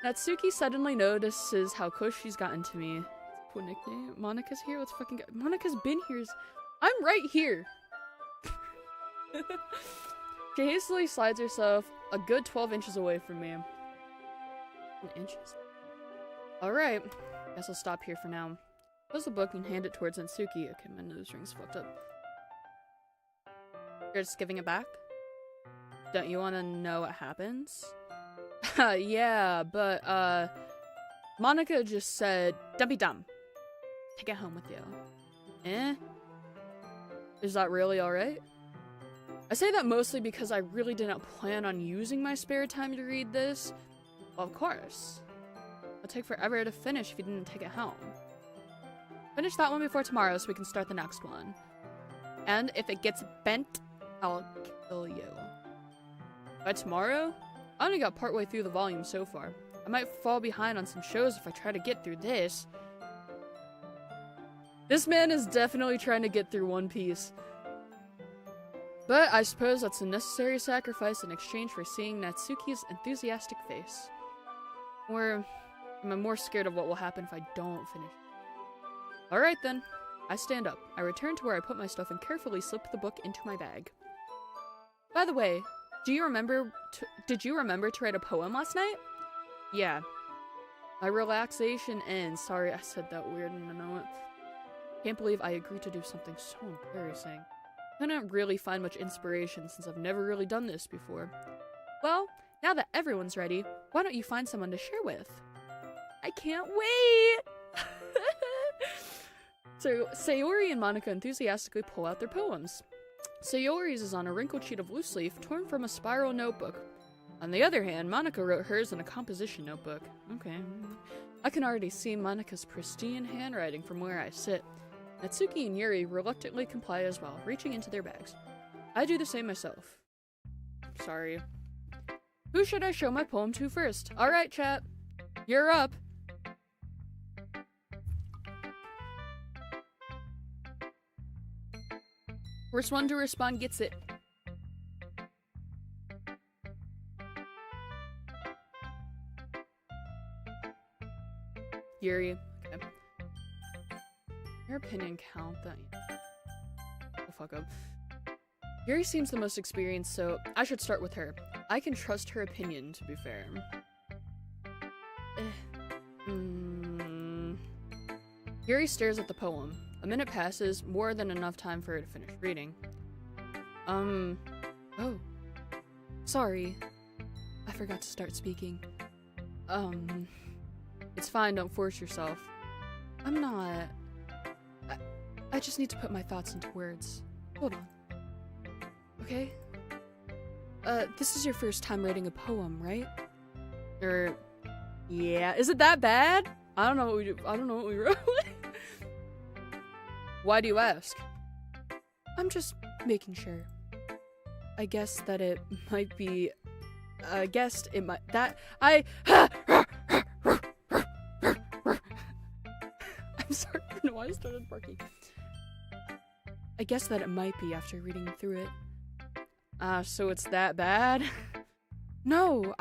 Natsuki suddenly notices how close she's gotten to me. Cool nickname. Monika's here? Let's fucking go. Monika's been here. I'm right here. She hastily slides herself a good 12 inches away from me. Inches? Alright. Guess I'll stop here for now. Close the book and hand it towards Natsuki. Okay, my nose ring's fucked up. You're just giving it back? Don't you want to know what happens? Yeah, but, Monika just said, "Don't be dumb. Take it home with you." Is that really alright? I say that mostly because I really didn't plan on using my spare time to read this. Well, of course. It'll take forever to finish if you didn't take it home. Finish that one before tomorrow so we can start the next one. And if it gets bent, I'll kill you. By tomorrow? I only got partway through the volume so far. I might fall behind on some shows if I try to get through this. This man is definitely trying to get through One Piece. But I suppose that's a necessary sacrifice in exchange for seeing Natsuki's enthusiastic face. Or am I more scared of what will happen if I don't finish? Alright then. I stand up. I return to where I put my stuff and carefully slip the book into my bag. By the way, did you remember to write a poem last night? Yeah. My relaxation ends. Sorry, I said that weird in a moment. Can't believe I agreed to do something so embarrassing. Couldn't really find much inspiration since I've never really done this before. Well, now that everyone's ready, why don't you find someone to share with? I can't wait! So, Sayori and Monika enthusiastically pull out their poems. Sayori's is on a wrinkled sheet of loose leaf torn from a spiral notebook. On the other hand, Monika wrote hers in a composition notebook. Okay. I can already see Monika's pristine handwriting from where I sit. Natsuki and Yuri reluctantly comply as well, reaching into their bags. I do the same myself. Sorry. Who should I show my poem to first? Alright, chat. You're up. First one to respond gets it. Yuri. Okay. Your opinion count that. Oh, fuck up. Yuri seems the most experienced, so I should start with her. I can trust her opinion, to be fair. Yuri stares at the poem. A minute passes, more than enough time for her to finish reading. Oh. Sorry. I forgot to start speaking. It's fine, don't force yourself. I'm not. I just need to put my thoughts into words. Hold on. Okay? This is your first time writing a poem, right? Yeah. Is it that bad? I don't know what we do. I don't know what we wrote. Why do you ask? I'm just making sure. I guess that it might be... I guessed it might... That... I... I'm sorry, I don't know why I started barking. I guess that it might be after reading through it. So it's that bad? No,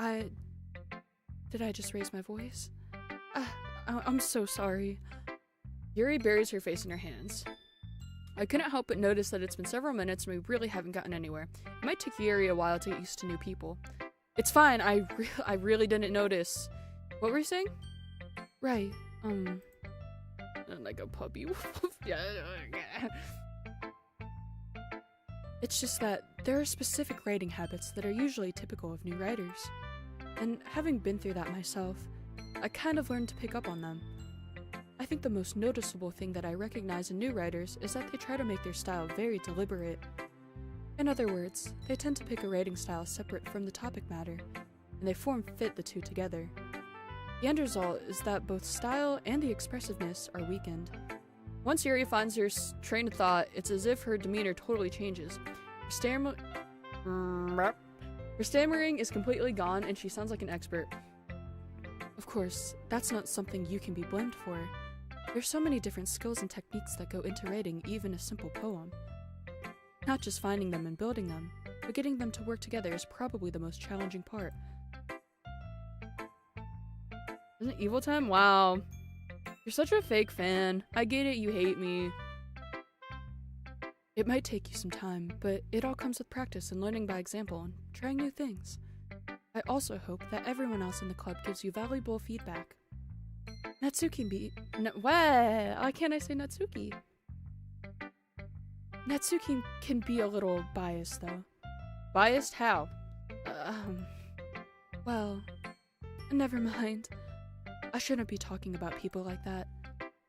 Did I just raise my voice? I'm so sorry. Yuri buries her face in her hands. I couldn't help but notice that it's been several minutes and we really haven't gotten anywhere. It might take Yuri a while to get used to new people. It's fine, I really didn't notice. What were you saying? Right, like a puppy. Yeah. It's just that there are specific writing habits that are usually typical of new writers. And having been through that myself, I kind of learned to pick up on them. I think the most noticeable thing that I recognize in new writers is that they try to make their style very deliberate. In other words, they tend to pick a writing style separate from the topic matter, and they form-fit the two together. The end result is that both style and the expressiveness are weakened. Once Yuri finds her train of thought, it's as if her demeanor totally changes. Her stammering is completely gone, and she sounds like an expert. Of course, that's not something you can be blamed for. There's so many different skills and techniques that go into writing even a simple poem. Not just finding them and building them, but getting them to work together is probably the most challenging part. Isn't it Evil Time? Wow. You're such a fake fan. I get it, you hate me. It might take you some time, but it all comes with practice and learning by example and trying new things. I also hope that everyone else in the club gives you valuable feedback. Natsuki why can't I say Natsuki? Natsuki can be a little biased, though. Biased? How? Well, never mind. I shouldn't be talking about people like that.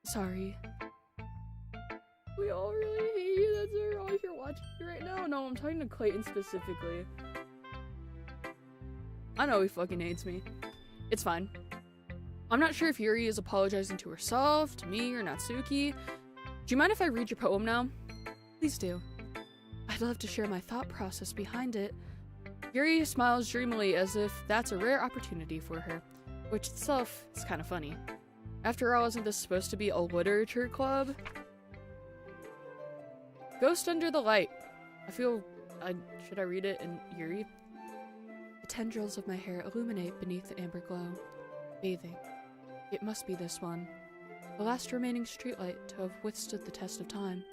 Sorry. We all really hate you. That's all if you're watching me right now. No, I'm talking to Clayton specifically. I know he fucking hates me. It's fine. I'm not sure if Yuri is apologizing to herself, to me, or Natsuki. Do you mind if I read your poem now? Please do. I'd love to share my thought process behind it. Yuri smiles dreamily as if that's a rare opportunity for her, which itself is kind of funny. After all, isn't this supposed to be a literature club? Ghost Under the Light. Should I read it in Yuri? The tendrils of my hair illuminate beneath the amber glow. Bathing. It must be this one. The last remaining streetlight to have withstood the test of time.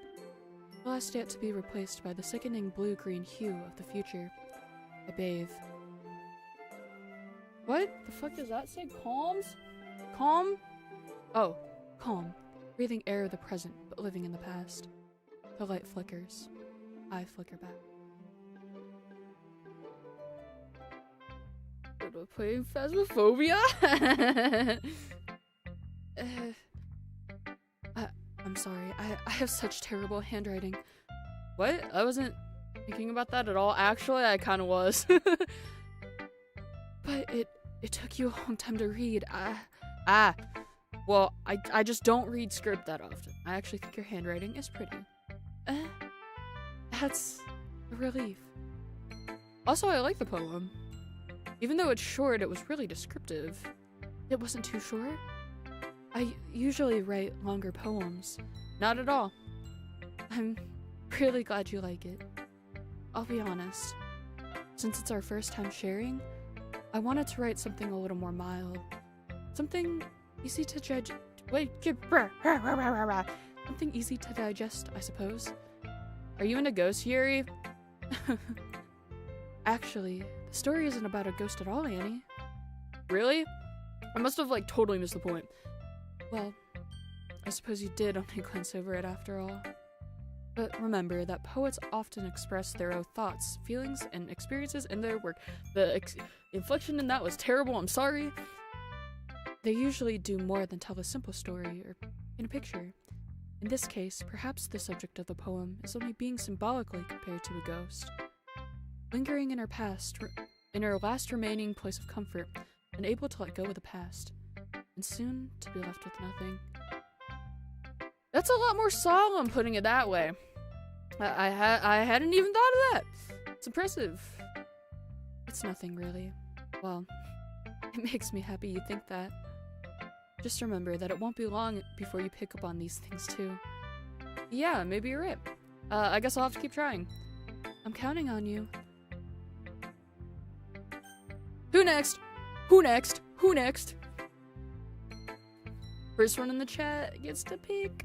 The last yet to be replaced by the sickening blue-green hue of the future. I bathe. What the fuck does that say? Calms? Calm? Oh, calm. Breathing air of the present, but living in the past. The light flickers. I flicker back. We're playing Phasmophobia? I'm sorry. I have such terrible handwriting. What? I wasn't thinking about that at all. Actually, I kind of was. But it took you a long time to read. Well, I just don't read script that often. I actually think your handwriting is pretty. That's a relief. Also, I like the poem. Even though it's short, it was really descriptive. It wasn't too short. I usually write longer poems. Not at all. I'm really glad you like it. I'll be honest. Since it's our first time sharing, I wanted to write something a little more mild. Something easy to judge. Something easy to digest, I suppose. Are you into ghosts, Yuri? Actually, the story isn't about a ghost at all, Annie. Really? I must have, totally missed the point. Well, I suppose you did only glance over it after all. But remember that poets often express their own thoughts, feelings, and experiences in their work. The inflection in that was terrible, I'm sorry. They usually do more than tell a simple story or paint a picture. In this case, perhaps the subject of the poem is only being symbolically compared to a ghost. Lingering in her past, in her last remaining place of comfort, unable to let go of the past, and soon to be left with nothing. That's a lot more solemn, putting it that way. I hadn't even thought of that. It's impressive. It's nothing, really. Well, it makes me happy you think that. Just remember that it won't be long before you pick up on these things, too. Yeah, maybe you're right. I guess I'll have to keep trying. I'm counting on you. Who next? Who next? Who next? First one in the chat gets to pick.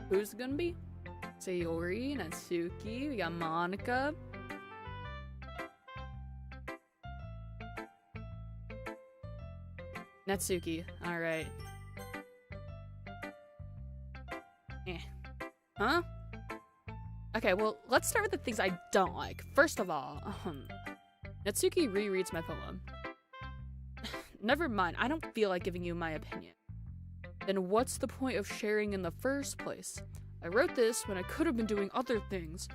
Who's it gonna be? Sayori, Natsuki, we got Monica. Natsuki, alright. Huh? Okay, well, let's start with the things I don't like. First of all, Natsuki rereads my poem. Never mind, I don't feel like giving you my opinion. Then what's the point of sharing in the first place? I wrote this when I could have been doing other things.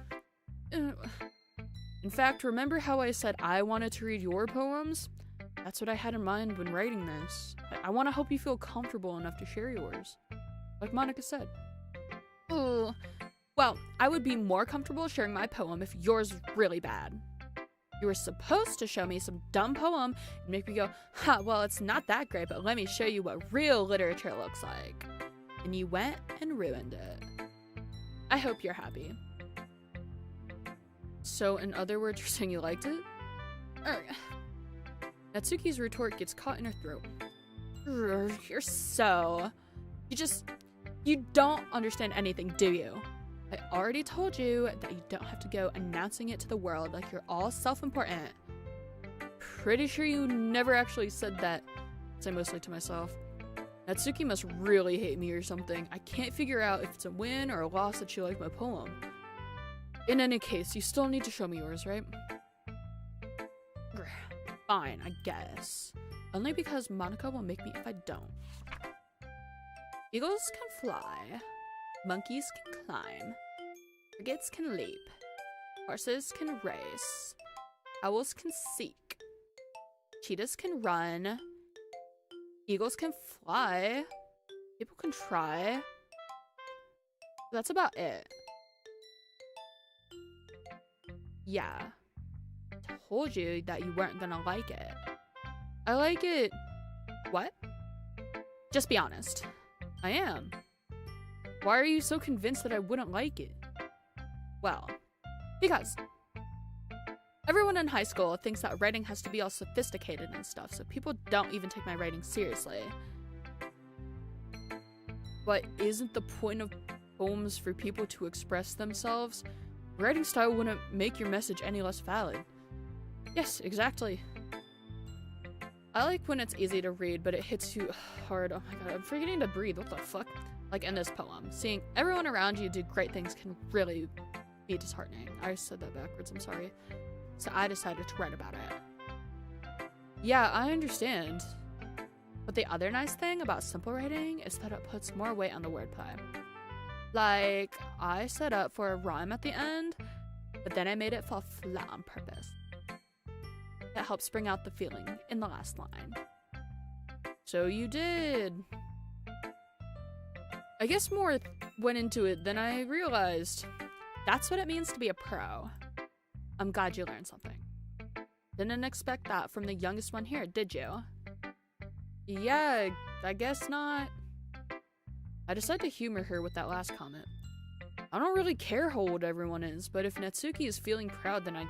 In fact, remember how I said I wanted to read your poems? That's what I had in mind when writing this. I want to help you feel comfortable enough to share yours. Like Monica said. Oh, well, I would be more comfortable sharing my poem if yours was really bad. You were supposed to show me some dumb poem and make me go, ha, well, it's not that great, but let me show you what real literature looks like. And you went and ruined it. I hope you're happy. So, in other words, you're saying you liked it? Natsuki's retort gets caught in her throat. You're so... You don't understand anything, do you? I already told you that you don't have to go announcing it to the world like you're all self-important. Pretty sure you never actually said that. I say mostly to myself. Natsuki must really hate me or something. I can't figure out if it's a win or a loss that she liked my poem. In any case, you still need to show me yours, right? Fine, I guess. Only because Monica will make me if I don't. Eagles can fly. Monkeys can climb. Frigates can leap. Horses can race. Owls can seek. Cheetahs can run. Eagles can fly. People can try. That's about it. Yeah. Told you that you weren't gonna like it. I like it. What? Just be honest. I am. Why are you so convinced that I wouldn't like it? Well, because everyone in high school thinks that writing has to be all sophisticated and stuff, so people don't even take my writing seriously. But isn't the point of poems for people to express themselves? Writing style wouldn't make your message any less valid. Yes, exactly. I like when it's easy to read, but it hits you hard. Oh my god, I'm forgetting to breathe. What the fuck? Like in this poem. Seeing everyone around you do great things can really be disheartening. I said that backwards, I'm sorry. So I decided to write about it. Yeah, I understand. But the other nice thing about simple writing is that it puts more weight on the wordplay. Like, I set up for a rhyme at the end, but then I made it fall flat on purpose. That helps bring out the feeling in the last line. So you did. I guess more went into it than I realized. That's what it means to be a pro. I'm glad you learned something. Didn't expect that from the youngest one here, did you? Yeah, I guess not. I decided to humor her with that last comment. I don't really care how old everyone is, but if Natsuki is feeling proud, then I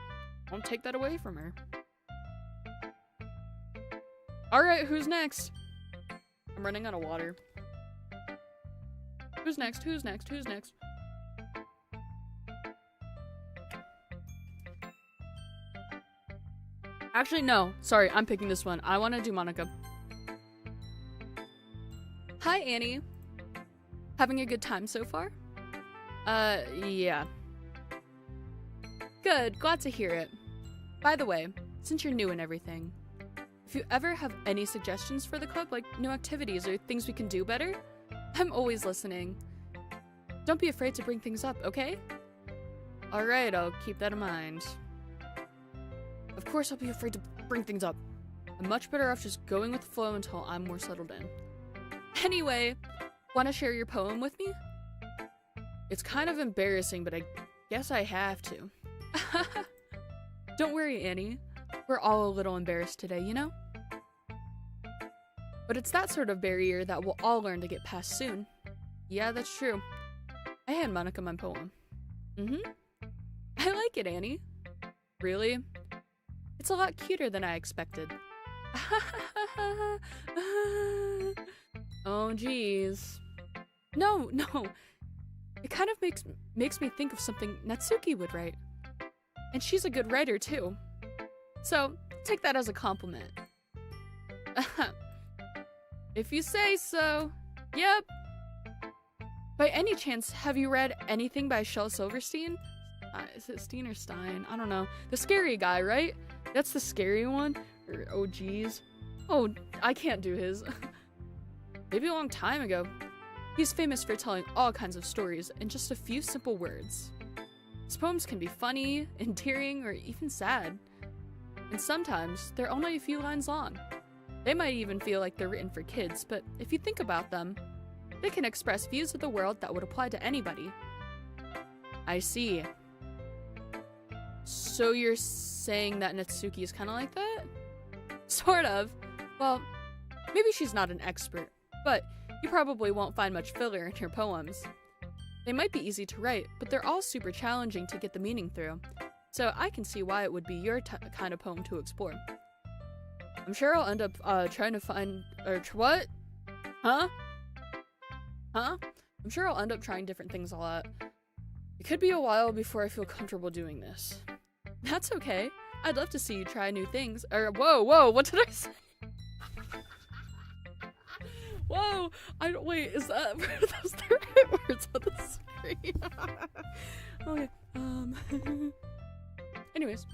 won't take that away from her. Alright, who's next? I'm running out of water. Who's next? Who's next? Who's next? Actually, no. Sorry, I'm picking this one. I want to do Monica. Hi, Annie. Having a good time so far? Yeah. Good, glad to hear it. By the way, since you're new and everything, if you ever have any suggestions for the club, like new activities or things we can do better, I'm always listening. Don't be afraid to bring things up, okay? Alright, I'll keep that in mind. Of course I'll be afraid to bring things up. I'm much better off just going with the flow until I'm more settled in. Anyway, wanna share your poem with me? It's kind of embarrassing, but I guess I have to. Don't worry, Annie. We're all a little embarrassed today, you know? But it's that sort of barrier that we'll all learn to get past soon. Yeah, that's true. I hand Monica my poem. I like it, Annie. Really? It's a lot cuter than I expected. Oh, jeez. No. It kind of makes me think of something Natsuki would write. And she's a good writer, too. So, take that as a compliment. If you say so. Yep. By any chance, have you read anything by Shel Silverstein? Is it Steen or Stein? I don't know. The scary guy, right? That's the scary one? Or, oh, geez. Oh, I can't do his. Maybe a long time ago. He's famous for telling all kinds of stories in just a few simple words. His poems can be funny, endearing, or even sad. And sometimes, they're only a few lines long. They might even feel like they're written for kids, but if you think about them, they can express views of the world that would apply to anybody. I see. So you're saying that Natsuki is kind of like that? Sort of. Well, maybe she's not an expert, but you probably won't find much filler in her poems. They might be easy to write, but they're all super challenging to get the meaning through, so I can see why it would be your kind of poem to explore. I'm sure I'll end up trying to find... what? Huh? I'm sure I'll end up trying different things a lot. It could be a while before I feel comfortable doing this. That's okay. I'd love to see you try new things. Whoa, what did I say? Whoa, wait, is that, those the right words on the screen? Okay, anyways.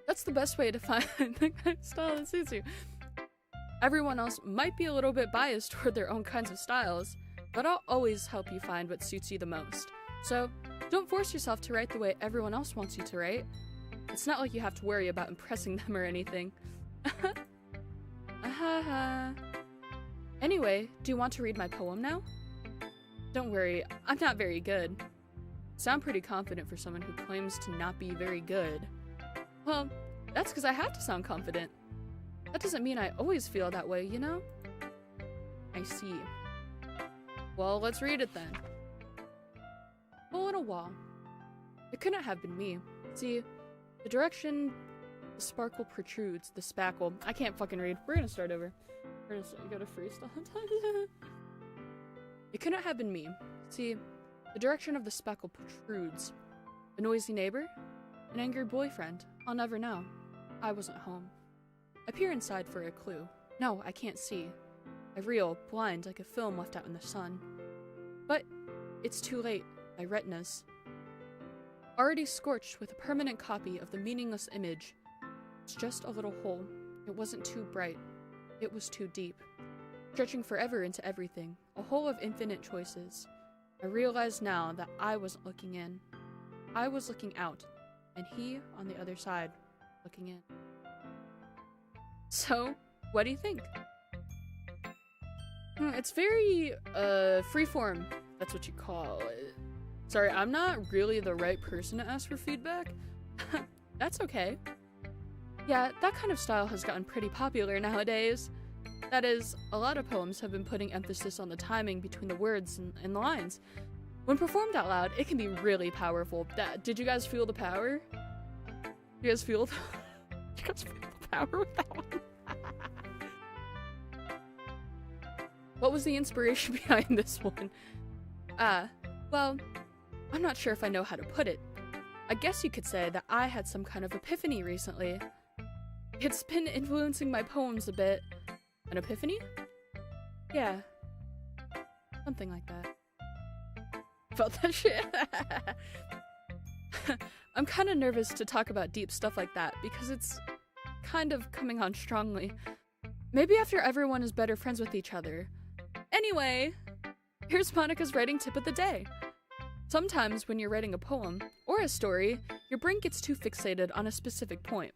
That's the best way to find the kind of style that suits you. Everyone else might be a little bit biased toward their own kinds of styles, but I'll always help you find what suits you the most. So, don't force yourself to write the way everyone else wants you to write. It's not like you have to worry about impressing them or anything. Anyway, do you want to read my poem now? Don't worry, I'm not very good. Sound pretty confident for someone who claims to not be very good. Well, that's because I have to sound confident. That doesn't mean I always feel that way, you know? I see. Well, let's read it then. Hole in a wall. It couldn't have been me. See, the direction the sparkle protrudes, the spackle. I can't fucking read. We're gonna start over. You gotta freestyle sometimes. It couldn't have been me. See, the direction of the spackle protrudes. A noisy neighbor? An angry boyfriend? I'll never know. I wasn't home. I peer inside for a clue. No, I can't see. I reel, blind like a film left out in the sun. But it's too late. My retinas. Already scorched with a permanent copy of the meaningless image. It's just a little hole. It wasn't too bright. It was too deep. Stretching forever into everything. A hole of infinite choices. I realize now that I wasn't looking in. I was looking out. And he, on the other side, looking in. So, what do you think? It's very, freeform. That's what you call it. Sorry, I'm not really the right person to ask for feedback. That's okay. Yeah, that kind of style has gotten pretty popular nowadays. That is, a lot of poems have been putting emphasis on the timing between the words and the lines. When performed out loud, it can be really powerful. Did you guys feel the power? You guys feel the power with that one? What was the inspiration behind this one? Well, I'm not sure if I know how to put it. I guess you could say that I had some kind of epiphany recently. It's been influencing my poems a bit. An epiphany? Yeah. Something like that. Felt that shit? I'm kind of nervous to talk about deep stuff like that because it's kind of coming on strongly. Maybe after everyone is better friends with each other. Anyway, here's Monica's writing tip of the day. Sometimes when you're writing a poem or a story, your brain gets too fixated on a specific point.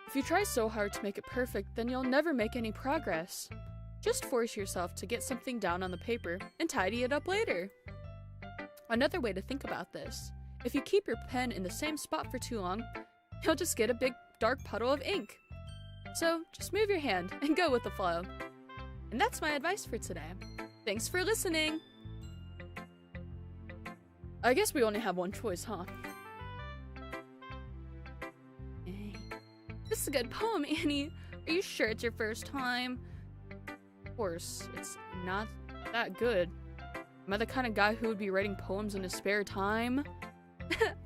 If you try so hard to make it perfect, then you'll never make any progress. Just force yourself to get something down on the paper and tidy it up later. Another way to think about this, if you keep your pen in the same spot for too long, you'll just get a big dark puddle of ink. So just move your hand and go with the flow. And that's my advice for today. Thanks for listening! I guess we only have one choice, huh? This is a good poem, Annie. Are you sure it's your first time? Of course, it's not that good. Am I the kind of guy who would be writing poems in his spare time?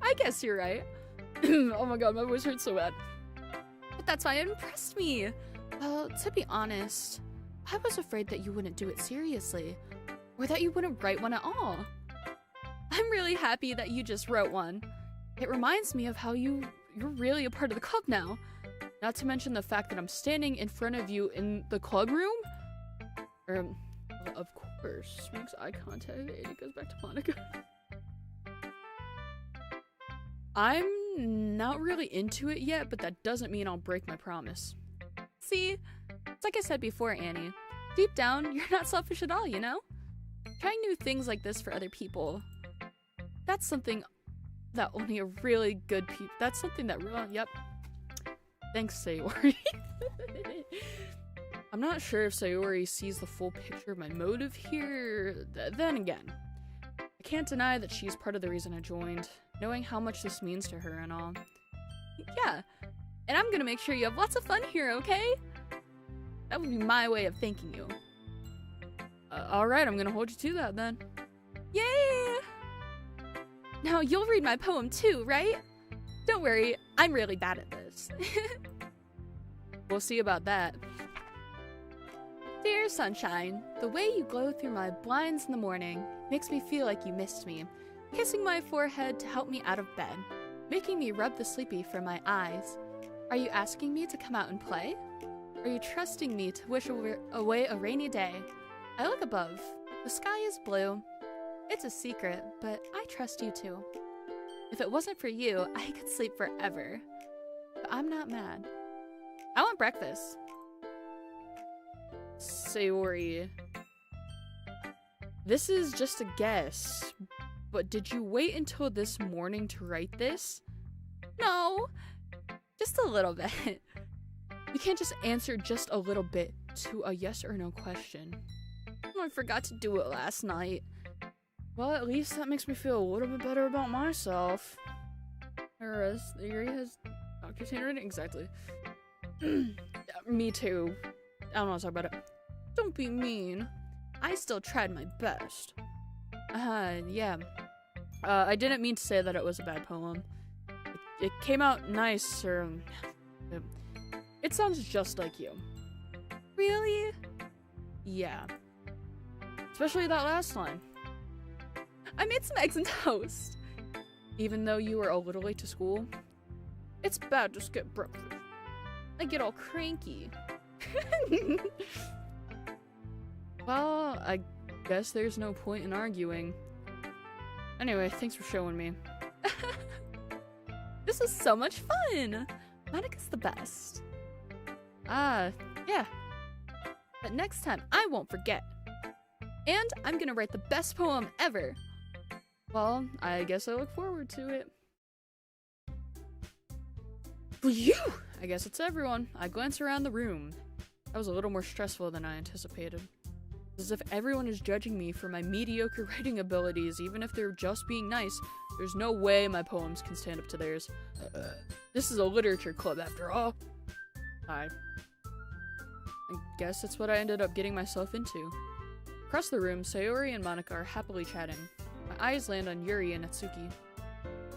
I guess you're right. Oh my god, my voice hurts so bad. But that's why it impressed me. Well, to be honest, I was afraid that you wouldn't do it seriously, or that you wouldn't write one at all. I'm really happy that you just wrote one. It reminds me of how you're really a part of the club now. Not to mention the fact that I'm standing in front of you in the club room. Of course, makes eye contact and it goes back to Monica. I'm not really into it yet, but that doesn't mean I'll break my promise. See, it's like I said before, Annie. Deep down, you're not selfish at all, you know? Trying new things like this for other people. That's something that only a really good that's something that really, yep. Thanks, Sayori. I'm not sure if Sayori sees the full picture of my motive here. Then again, I can't deny that she's part of the reason I joined, knowing how much this means to her and all. Yeah, and I'm gonna make sure you have lots of fun here, okay? That would be my way of thanking you. Alright, I'm gonna hold you to that then. Yay! Now you'll read my poem too, right? Don't worry, I'm really bad at this. We'll see about that. Dear sunshine, the way you glow through my blinds in the morning makes me feel like you missed me, kissing my forehead to help me out of bed, making me rub the sleepy from my eyes. Are you asking me to come out and play? Are you trusting me to wish away a rainy day? I look above. The sky is blue. It's a secret, but I trust you too. If it wasn't for you, I could sleep forever. But I'm not mad. I want breakfast. Sayori. This is just a guess, but did you wait until this morning to write this? No, just a little bit. You can't just answer just a little bit to a yes or no question. I forgot to do it last night. Well, at least that makes me feel a little bit better about myself. Or theory has Dr. handwriting? Exactly. Me too. I don't want to talk about it. Don't be mean. I still tried my best. Yeah. I didn't mean to say that it was a bad poem. It came out nice, or... It sounds just like you. Really? Yeah. Especially that last line. I made some eggs and toast. Even though you were a little late to school, it's bad to skip breakfast. I get all cranky. Well, I guess there's no point in arguing. Anyway, thanks for showing me. This was so much fun! Monica's the best. Yeah. But next time, I won't forget. And I'm gonna write the best poem ever. Well, I guess I look forward to it. Phew! I guess it's everyone. I glance around the room. That was a little more stressful than I anticipated. As if everyone is judging me for my mediocre writing abilities, even if they're just being nice. There's no way my poems can stand up to theirs. This is a literature club after all. I guess that's what I ended up getting myself into. Across the room, Sayori and Monica are happily chatting. My eyes land on Yuri and Natsuki.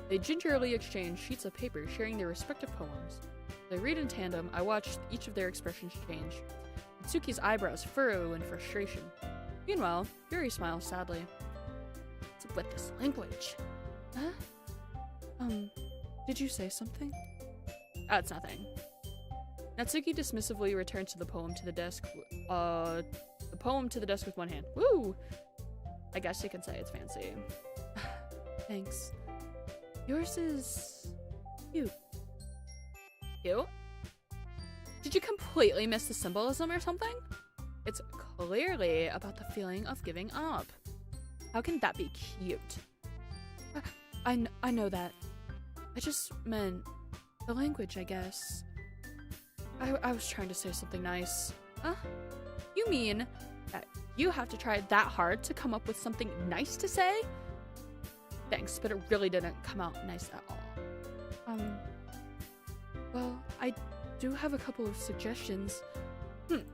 They gingerly exchange sheets of paper, sharing their respective poems. As they read in tandem, I watch each of their expressions change. Natsuki's eyebrows furrow in frustration. Meanwhile, Yuri smiles sadly. What's up with this language? Huh? Did you say something? It's nothing. Natsuki dismissively returns to the poem to the desk. The poem to the desk with one hand. Woo! I guess you could say it's fancy. Thanks. Yours is cute. Cute? Did you completely miss the symbolism or something? It's clearly about the feeling of giving up. How can that be cute? I know that. I just meant the language, I guess. I was trying to say something nice. You mean that you have to try that hard to come up with something nice to say? Thanks, but it really didn't come out nice at all. Well, I do have a couple of suggestions. If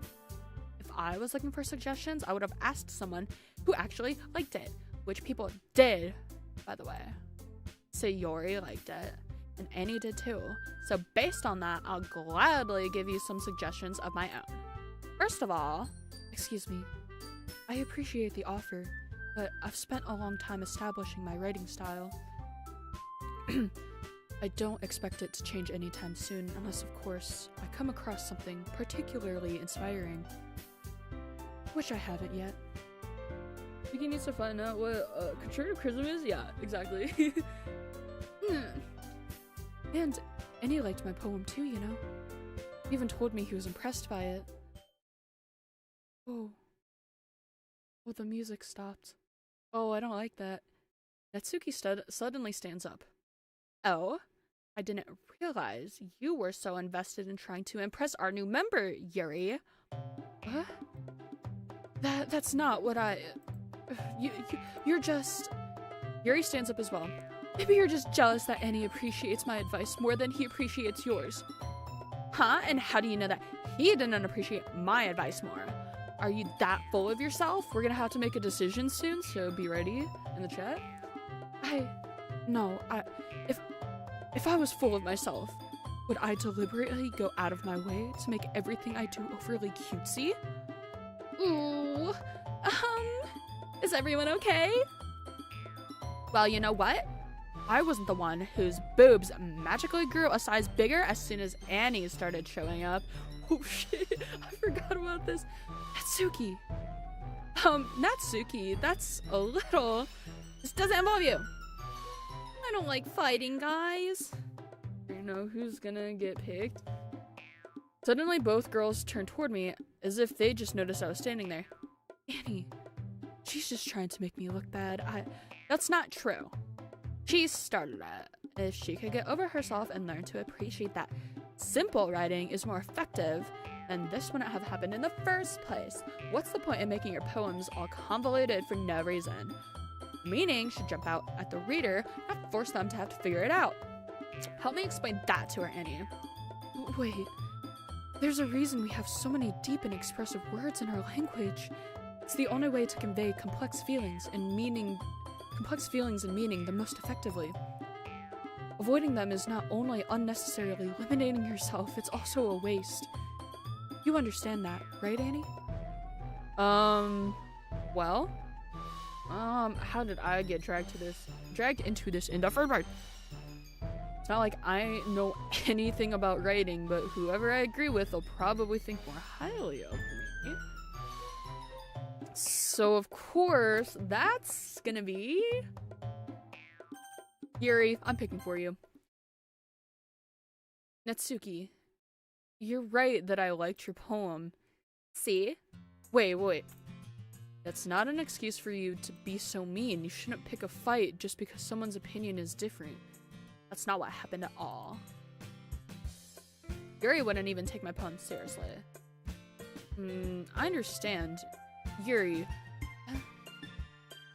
I was looking for suggestions, I would have asked someone who actually liked it, which people did, by the way. Sayori liked it, and Annie did too. So based on that, I'll gladly give you some suggestions of my own. First of all, excuse me, I appreciate the offer, but I've spent a long time establishing my writing style. I don't expect it to change anytime soon, unless, of course, I come across something particularly inspiring. Which I haven't yet. Vicky needs to find out what constructive criticism is? Yeah, exactly. And Annie liked my poem too, you know? He even told me he was impressed by it. Oh, the music stopped. Oh, I don't like that. Natsuki suddenly stands up. Oh, I didn't realize you were so invested in trying to impress our new member, Yuri. What? That's not what you're just... Yuri stands up as well. Maybe you're just jealous that Annie appreciates my advice more than he appreciates yours. Huh? And how do you know that he didn't appreciate my advice more? Are you that full of yourself? We're gonna have to make a decision soon, so be ready in the chat. If I was full of myself, would I deliberately go out of my way to make everything I do overly cutesy? Ooh, is everyone okay? Well, you know what? I wasn't the one whose boobs magically grew a size bigger as soon as Annie started showing up. Oh shit, I forgot about this. Natsuki. Natsuki, that's a little... This doesn't involve you. I don't like fighting, guys. You know who's gonna get picked? Suddenly, both girls turned toward me as if they just noticed I was standing there. Annie, she's just trying to make me look bad. That's not true. She started it. If she could get over herself and learn to appreciate that simple writing is more effective, then this wouldn't have happened in the first place. What's the point in making your poems all convoluted for no reason? Meaning should jump out at the reader, not force them to have to figure it out. Help me explain that to her, Annie. Wait, there's a reason we have so many deep and expressive words in our language. It's the only way to convey complex feelings and meaning the most effectively. Avoiding them is not only unnecessarily limiting yourself, it's also a waste. You understand that, right, Annie? Well? How did I get dragged into this in the first place? It's not like I know anything about writing, but whoever I agree with will probably think more highly of me. So, of course, that's gonna be... Yuri, I'm picking for you. Natsuki, you're right that I liked your poem. See? Wait. That's not an excuse for you to be so mean. You shouldn't pick a fight just because someone's opinion is different. That's not what happened at all. Yuri wouldn't even take my poem seriously. I understand. Yuri,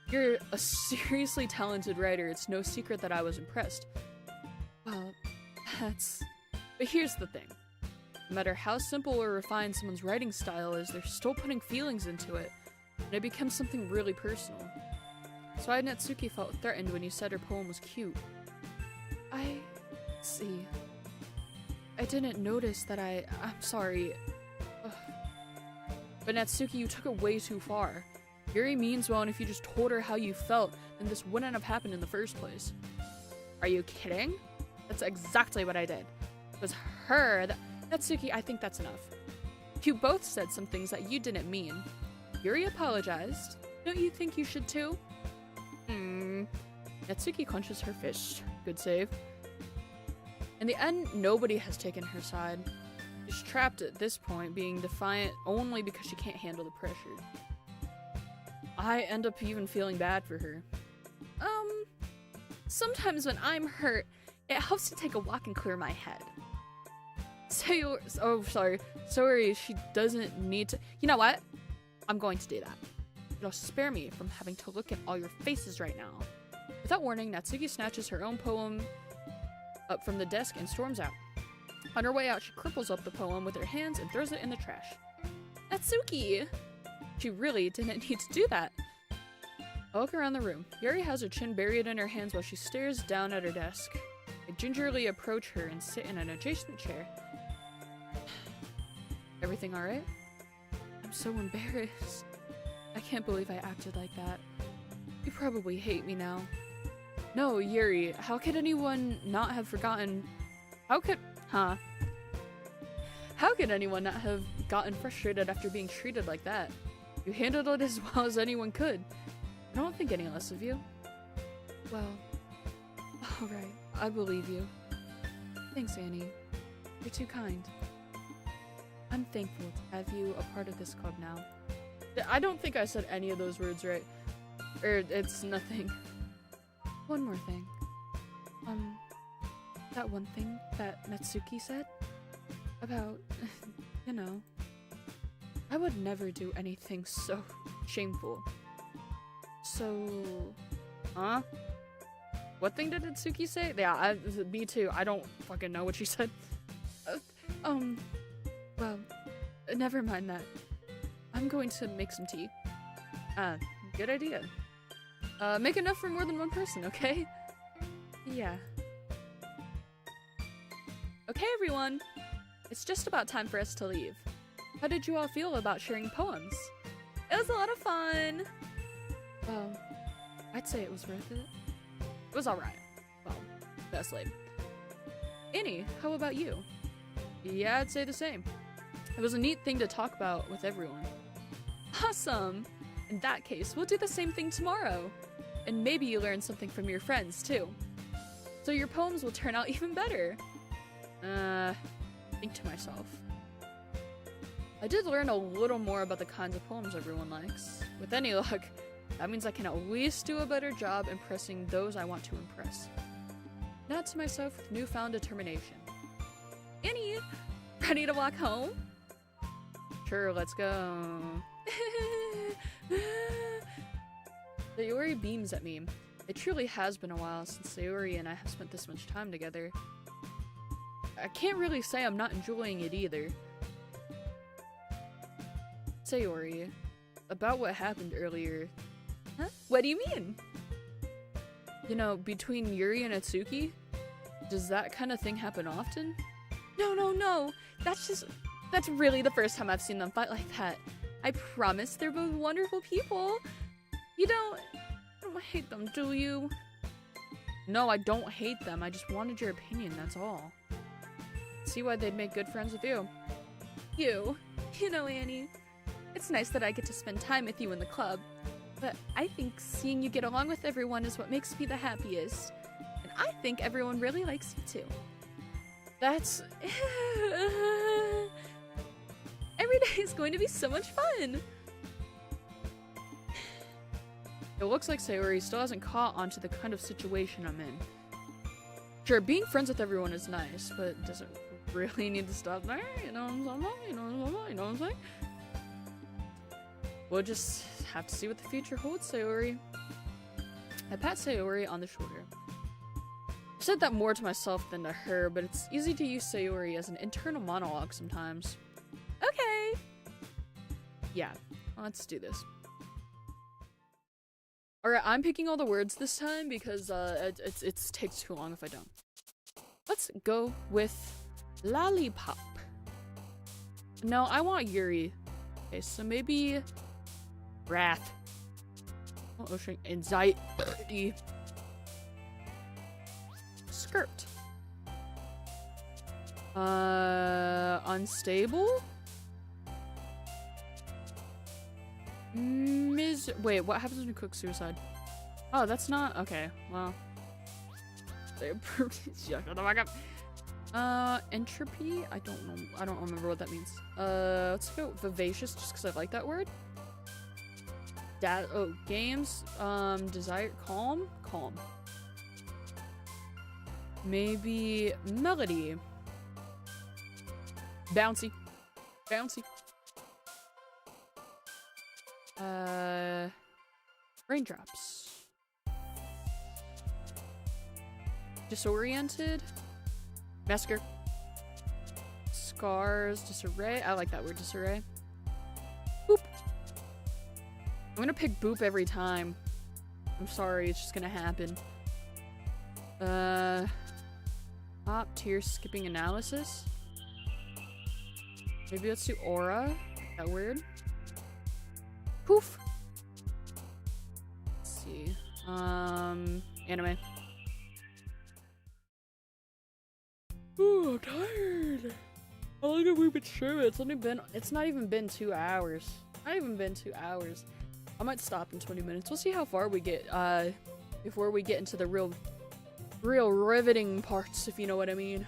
you're a seriously talented writer. It's no secret that I was impressed. Well, but here's the thing. No matter how simple or refined someone's writing style is, they're still putting feelings into it. And it becomes something really personal. So Natsuki felt threatened when you said her poem was cute. I see. I didn't notice that I'm sorry. Ugh. But Natsuki, you took it way too far. Yuri means well, and if you just told her how you felt, then this wouldn't have happened in the first place. Are you kidding? That's exactly what I did. It was her that... Natsuki, I think that's enough. You both said some things that you didn't mean. Yuri apologized, Don't you think you should too? Natsuki clenches her fist. Good save. In the end, nobody has taken her side. She's trapped at this point, being defiant only because she can't handle the pressure. I end up even feeling bad for her. Sometimes when I'm hurt, it helps to take a walk and clear my head. Sorry, she doesn't need to. You know what? I'm going to do that. It'll spare me from having to look at all your faces right now. Without warning, Natsuki snatches her own poem up from the desk and storms out. On her way out, she cripples up the poem with her hands and throws it in the trash. Natsuki! She really didn't need to do that. I look around the room. Yuri has her chin buried in her hands while she stares down at her desk. I gingerly approach her and sit in an adjacent chair. Everything alright? I'm so embarrassed. I can't believe I acted like that. You probably hate me now. No, Yuri, how could anyone not have forgotten? How could anyone not have gotten frustrated after being treated like that? You handled it as well as anyone could. I don't think any less of you. Well, alright, I believe you. Thanks, Annie. You're too kind. I'm thankful to have you a part of this club now. I don't think I said any of those words right. It's nothing. One more thing. That one thing that Natsuki said? About, you know. I would never do anything so shameful. So... Huh? What thing did Natsuki say? Yeah, me too. I don't fucking know what she said. Well, never mind that. I'm going to make some tea. Good idea. Make enough for more than one person, okay? Yeah. Okay, everyone. It's just about time for us to leave. How did you all feel about sharing poems? It was a lot of fun! Well, I'd say it was worth it. It was alright. Well, best laid. Annie, how about you? Yeah, I'd say the same. It was a neat thing to talk about with everyone. Awesome! In that case, we'll do the same thing tomorrow. And maybe you learn something from your friends, too. So your poems will turn out even better. Think to myself. I did learn a little more about the kinds of poems everyone likes. With any luck, that means I can at least do a better job impressing those I want to impress. Not to myself with newfound determination. Annie, ready to walk home? Sure, let's go. Sayori beams at me. It truly has been a while since Sayori and I have spent this much time together. I can't really say I'm not enjoying it either. Sayori, about what happened earlier. Huh? What do you mean? You know, between Yuri and Natsuki? Does that kind of thing happen often? No. That's really the first time I've seen them fight like that. I promise they're both wonderful people. You don't hate them, do you? No, I don't hate them. I just wanted your opinion, that's all. See why they'd make good friends with you. You know, Annie, it's nice that I get to spend time with you in the club, but I think seeing you get along with everyone is what makes me the happiest. And I think everyone really likes you too. That's... Every day is going to be so much fun! It looks like Sayori still hasn't caught on to the kind of situation I'm in. Sure, being friends with everyone is nice, but does it really need to stop there? You know what I'm saying? We'll just have to see what the future holds, Sayori. I pat Sayori on the shoulder. I said that more to myself than to her, but it's easy to use Sayori as an internal monologue sometimes. Okay! Yeah, let's do this. Alright, I'm picking all the words this time because it takes too long if I don't. Let's go with lollipop. No, I want Yuri. Okay, so maybe wrath. Oh, anxiety. Skirt. Unstable? is... Wait, what happens when you cook suicide? Oh, that's not... Okay, well... Entropy? I don't know. I don't remember what that means. Let's go vivacious just because I like that word. Games. Desire. Calm? Calm. Maybe melody. Bouncy. Bouncy. Raindrops. Disoriented. Massacre. Scars. Disarray. I like that word, disarray. Boop. I'm gonna pick boop every time. I'm sorry, it's just gonna happen. Top tier skipping analysis. Maybe let's do aura. Is that weird? Poof. Let's see. Anime. Ooh, I'm tired. How long have we been streaming? It's not even been 2 hours. Not even been 2 hours. I might stop in 20 minutes. We'll see how far we get, before we get into the real riveting parts, if you know what I mean.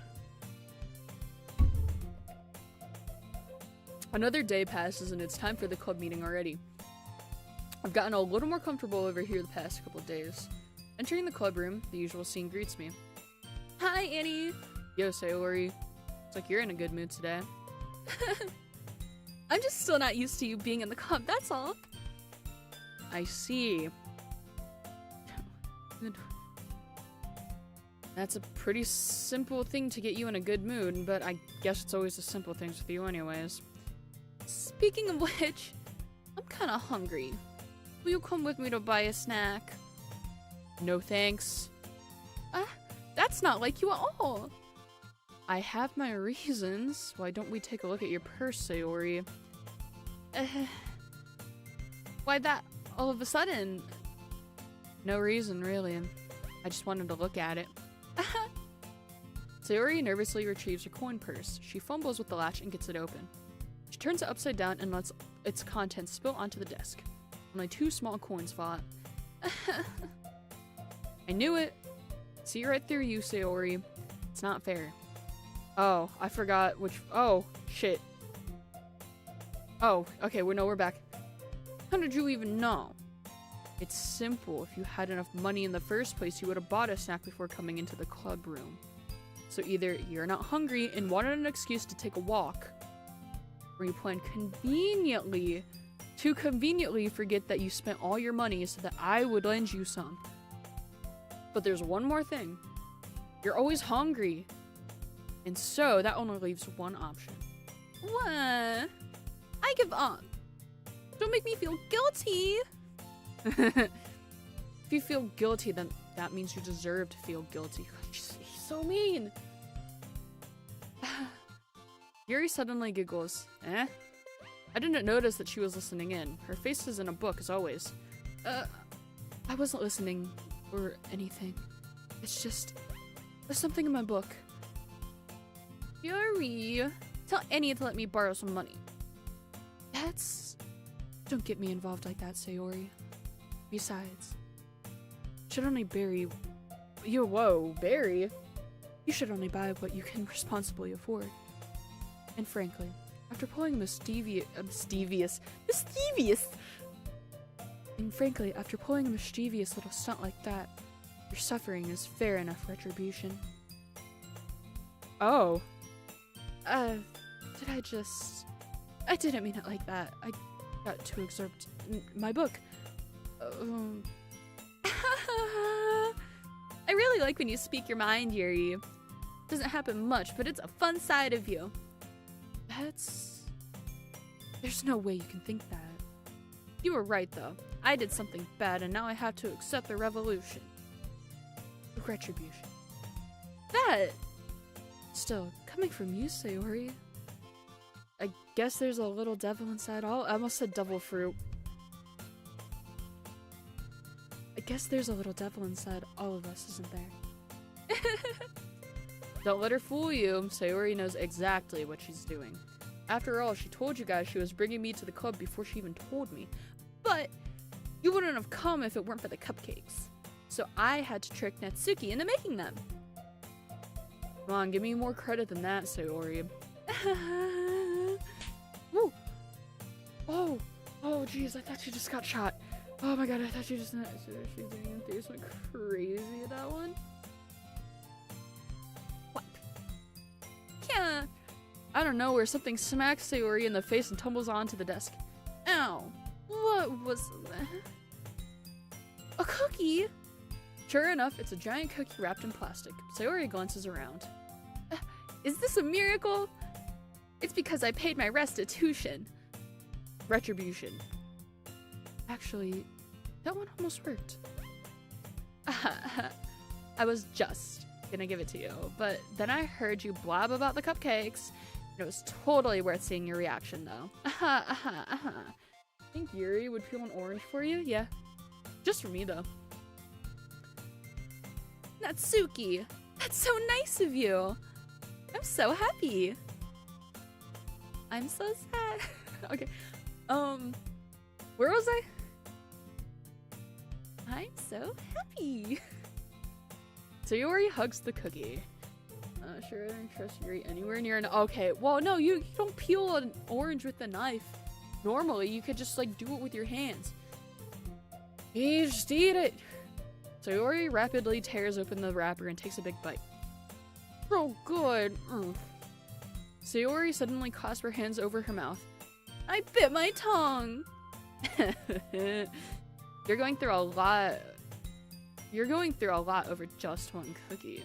Another day passes and it's time for the club meeting already. I've gotten a little more comfortable over here the past couple days. Entering the club room, the usual scene greets me. Hi, Annie! Yo, Sayori. It's like you're in a good mood today. I'm just still not used to you being in the club, that's all. I see. That's a pretty simple thing to get you in a good mood, but I guess it's always the simple things with you anyways. Speaking of which, I'm kinda hungry. Will you come with me to buy a snack? No thanks. That's not like you at all. I have my reasons. Why don't we take a look at your purse, Sayori? Why that all of a sudden? No reason, really. I just wanted to look at it. Sayori nervously retrieves her coin purse. She fumbles with the latch and gets it open. She turns it upside down and lets its contents spill onto the desk. Only 2 small coins fall out. I knew it. See right through you, Sayori. It's not fair. Oh, I forgot which... Oh, shit. Oh, okay, we're back. How did you even know? It's simple. If you had enough money in the first place, you would have bought a snack before coming into the club room. So either you're not hungry and wanted an excuse to take a walk, or you plan to conveniently forget that you spent all your money so that I would lend you some. But there's one more thing. You're always hungry. And so that only leaves one option. What? I give up. Don't make me feel guilty. If you feel guilty, then that means you deserve to feel guilty. He's so mean. Yuri suddenly giggles. Eh? I didn't notice that she was listening in. Her face is in a book, as always. I wasn't listening or anything. It's just... there's something in my book. Yuri, tell Annie to let me borrow some money. That's... Don't get me involved like that, Sayori. Besides, should only Barry... Whoa, Barry? You should only buy what you can responsibly afford. And frankly, after pulling a mischievous little stunt like that, your suffering is fair enough retribution. Oh. I didn't mean it like that. I got too absorbed in my book. I really like when you speak your mind, Yuri. Doesn't happen much, but it's a fun side of you. There's no way you can think that. You were right, though. I did something bad, and now I have to accept the retribution. That... Still, coming from you, Sayori. I guess there's a little devil inside all... I almost said devil fruit. I guess there's a little devil inside all of us, isn't there? Don't let her fool you. Sayori knows exactly what she's doing. After all, she told you guys she was bringing me to the club before she even told me. But You wouldn't have come if it weren't for the cupcakes. So I had to trick Natsuki into making them. Come on, give me more credit than that, Sayori. Woo! Oh! Oh, jeez, I thought she just got shot. Oh my god, I thought she just... She just went crazy at that one. What? Yeah. I don't know where something smacks Sayori in the face and tumbles onto the desk. Ow. What was that? A cookie? Sure enough, it's a giant cookie wrapped in plastic. Sayori glances around. Is this a miracle? It's because I paid my restitution. Retribution. Actually, that one almost worked. I was just gonna give it to you, but then I heard you blab about the cupcakes. It was totally worth seeing your reaction, though. Think Yuri would peel an orange for you? Yeah. Just for me, though. Natsuki! That's so nice of you! I'm so happy! I'm so sad. Okay. Where was I? I'm so happy! Sayori hugs the cookie. Sure, I don't trust Yuri anywhere near an- Okay, well, no, you don't peel an orange with a knife. Normally, you could just, like, do it with your hands. You just eat it! Sayori rapidly tears open the wrapper and takes a big bite. Oh, good. Sayori suddenly clasped her hands over her mouth. I bit my tongue! You're going through a lot over just one cookie.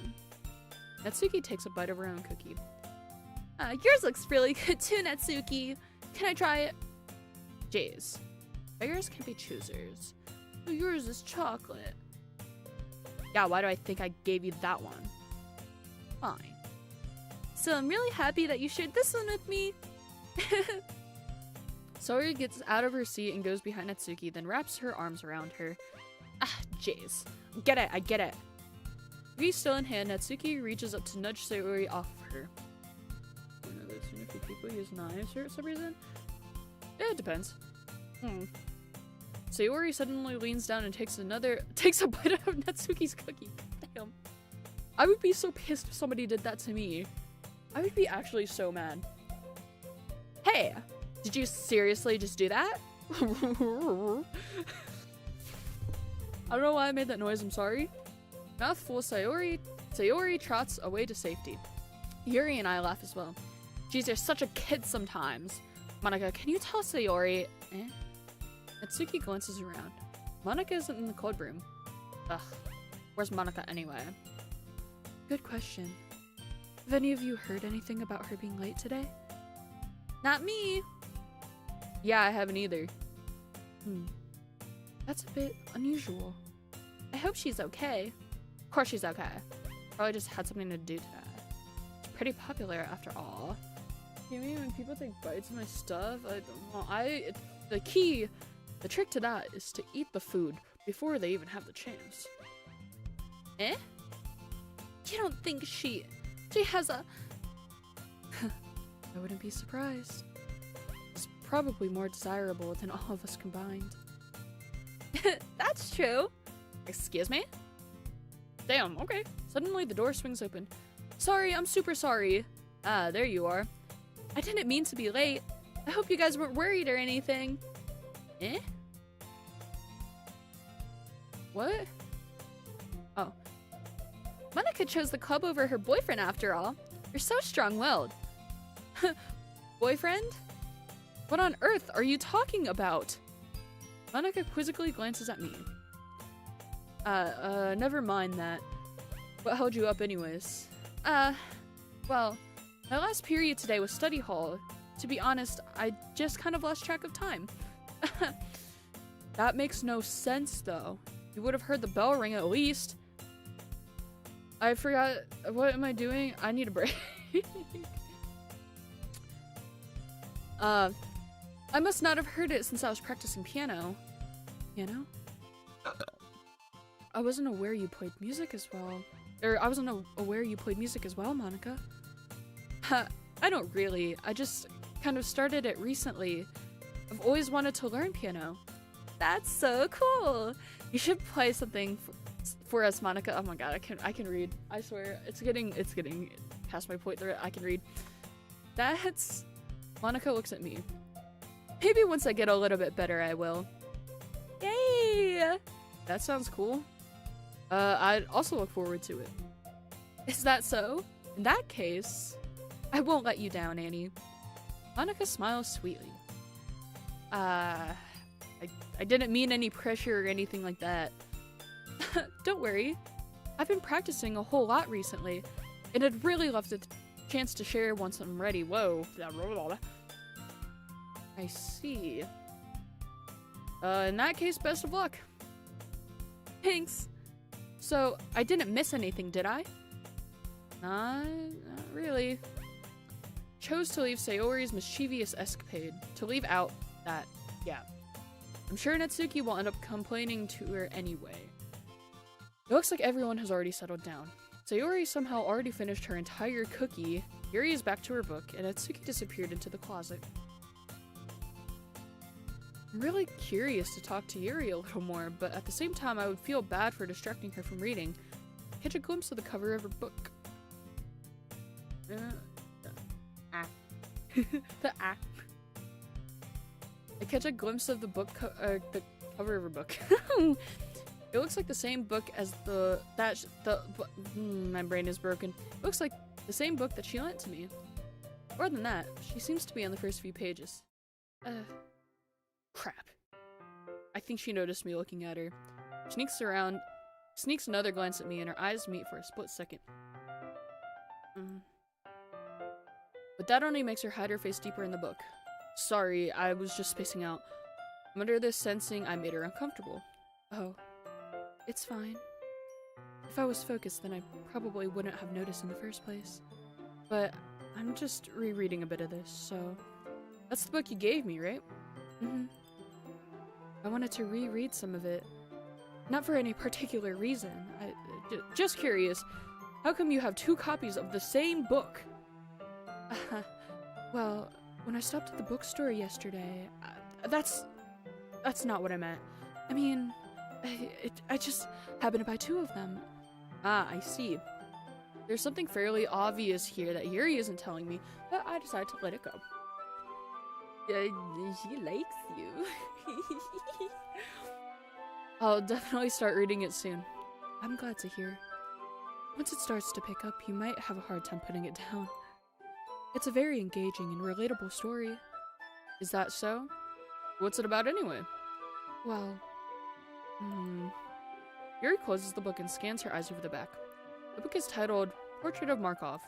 Natsuki takes a bite of her own cookie. Yours looks really good too, Natsuki. Can I try it? Jays. Beggars can be choosers. Oh, yours is chocolate. Yeah, why do I think I gave you that one? Fine. So I'm really happy that you shared this one with me. Sayori gets out of her seat and goes behind Natsuki, then wraps her arms around her. Ah, jeez. Get it, I get it. Cookie still in hand, Natsuki reaches up to nudge Sayori off of her. I know that significant people use knives for some reason. Yeah, it depends. Sayori suddenly leans down and takes a bite of Natsuki's cookie. Damn. I would be so pissed if somebody did that to me. I would be actually so mad. Hey, did you seriously just do that? I don't know why I made that noise, I'm sorry. Mouth full of Sayori trots away to safety. Yuri and I laugh as well. Geez, you're such a kid sometimes. Monika, can you tell Sayori? Natsuki glances around. Monika isn't in the cold room. Ugh, where's Monika anyway? Good question. Have any of you heard anything about her being late today? Not me! Yeah, I haven't either. That's a bit unusual. I hope she's okay. Of course she's okay. Probably just had something to do today. It's pretty popular after all. You mean when people take bites of my stuff? The trick to that is to eat the food before they even have the chance. Eh? You don't think she has a... I wouldn't be surprised. It's probably more desirable than all of us combined. That's true. Excuse me? Damn, okay. Suddenly the door swings open. Sorry, I'm super sorry. Ah, there you are. I didn't mean to be late. I hope you guys weren't worried or anything. Eh? What? Oh. Monika chose the club over her boyfriend after all. You're so strong-willed. Boyfriend? What on earth are you talking about? Monika quizzically glances at me. Never mind that. What held you up anyways? Well, my last period today was study hall. To be honest, I just kind of lost track of time. That makes no sense, though. You would have heard the bell ring at least. I forgot. What am I doing? I need a break. I must not have heard it since I was practicing piano. Piano? I wasn't aware you played music as well. I wasn't aware you played music as well, Monika. I don't really. I just kind of started it recently. I've always wanted to learn piano. That's so cool. You should play something for us, Monica. Oh my god, I can read. I swear, it's getting past my point there. I can read. That's Monica looks at me. Maybe once I get a little bit better, I will. Yay! That sounds cool. I'd also look forward to it. Is that so? In that case, I won't let you down, Annie. Monica smiles sweetly. I didn't mean any pressure or anything like that. Don't worry. I've been practicing a whole lot recently, and I'd really love the chance to share once I'm ready. Whoa. I see. In that case, best of luck. Thanks. So, I didn't miss anything, did I? Not really. Chose to leave Sayori's mischievous escapade. To leave out that, yeah. I'm sure Natsuki will end up complaining to her anyway. It looks like everyone has already settled down. Sayori somehow already finished her entire cookie. Yuri is back to her book, and Natsuki disappeared into the closet. I'm really curious to talk to Yuri a little more, but at the same time I would feel bad for distracting her from reading. Catch a glimpse of the cover of her book. I catch a glimpse of the book, the cover of her book. It looks like the same book as my brain is broken. It looks like the same book that she lent to me. More than that, she seems to be on the first few pages. Crap. I think she noticed me looking at her. Sneaks another glance at me, and her eyes meet for a split second. But that only makes her hide her face deeper in the book. Sorry, I was just spacing out. I'm under this sensing I made her uncomfortable. Oh, it's fine. If I was focused, then I probably wouldn't have noticed in the first place. But I'm just rereading a bit of this, so... That's the book you gave me, right? Mm-hmm. I wanted to reread some of it. Not for any particular reason. Just curious, how come you have 2 copies of the same book? Well, when I stopped at the bookstore yesterday, that's not what I meant. I mean, I just happened to buy 2 of them. Ah, I see. There's something fairly obvious here that Yuri isn't telling me, but I decided to let it go. She likes you. I'll definitely start reading it soon. I'm glad to hear. Once it starts to pick up, you might have a hard time putting it down. It's a very engaging and relatable story. Is that so? What's it about anyway? Well, Yuri closes the book and scans her eyes over the back. The book is titled Portrait of Markov.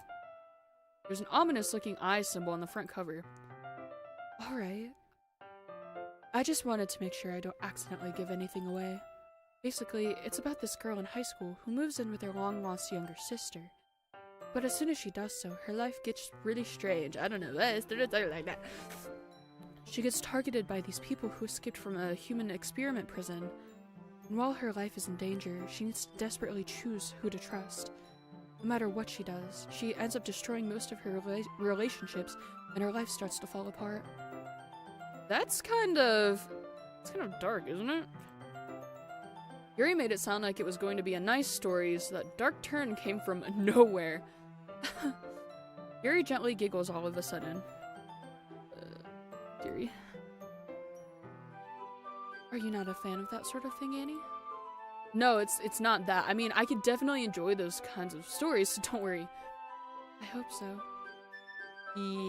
There's an ominous-looking eye symbol on the front cover. Alright. I just wanted to make sure I don't accidentally give anything away. Basically, it's about this girl in high school who moves in with her long-lost younger sister. But as soon as she does so, her life gets really strange. I don't know, like that. She gets targeted by these people who escaped from a human experiment prison. And while her life is in danger, she needs to desperately choose who to trust. No matter what she does, she ends up destroying most of her relationships, and her life starts to fall apart. It's kind of dark, isn't it? Yuri made it sound like it was going to be a nice story, so that dark turn came from nowhere. Yuri gently giggles all of a sudden. Yuri. Are you not a fan of that sort of thing, Annie? No, it's not that. I mean, I could definitely enjoy those kinds of stories, so don't worry. I hope so.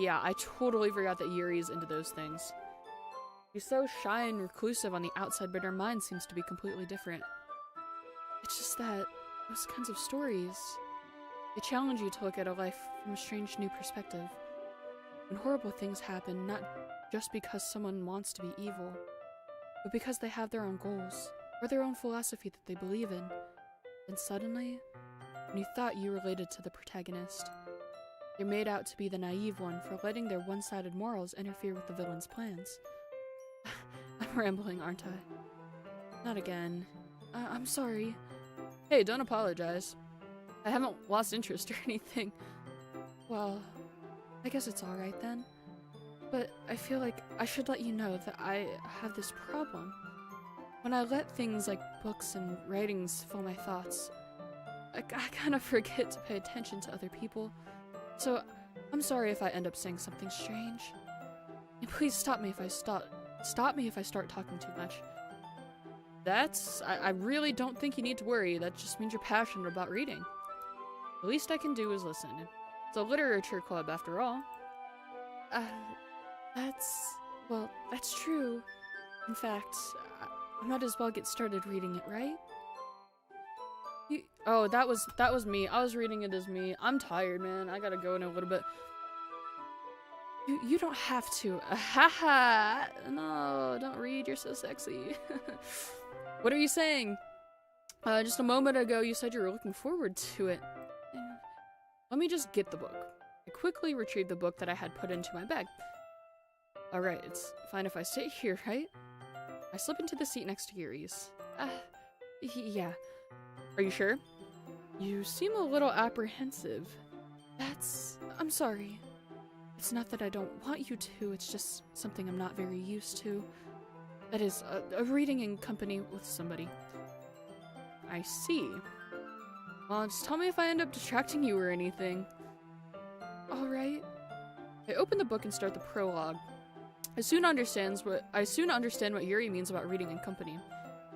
Yeah, I totally forgot that Yuri is into those things. She's so shy and reclusive on the outside, but her mind seems to be completely different. It's just that those kinds of stories, they challenge you to look at a life from a strange new perspective. When horrible things happen, not just because someone wants to be evil, but because they have their own goals, or their own philosophy that they believe in. And suddenly, when you thought you related to the protagonist, you're made out to be the naive one for letting their one-sided morals interfere with the villain's plans. I'm rambling, aren't I? Not again. I'm sorry. Hey, don't apologize. I haven't lost interest or anything. Well, I guess it's alright then. But I feel like I should let you know that I have this problem. when I let things like books and writings fill my thoughts, I kind of forget to pay attention to other people. So, I'm sorry if I end up saying something strange. And please stop me if I start talking too much. I really don't think you need to worry. That just means you're passionate about reading. The least I can do is listen. It's a literature club after all. That's true. In fact, I might as well get started reading it, right? Oh, that was me. I was reading it as me. I'm tired, man. I gotta go in a little bit. You don't have to. Haha. No, don't read. You're so sexy. What are you saying? Just a moment ago you said you were looking forward to it. Let me just get the book. I quickly retrieved the book that I had put into my bag. Alright, it's fine if I sit here, right? I slip into the seat next to Yuri's. Yeah. Are you sure? You seem a little apprehensive. I'm sorry. It's not that I don't want you to, it's just something I'm not very used to. That is, reading in company with somebody. I see. Well, just tell me if I end up distracting you or anything. Alright. I open the book and start the prologue. I soon understand what Yuri means about reading in company.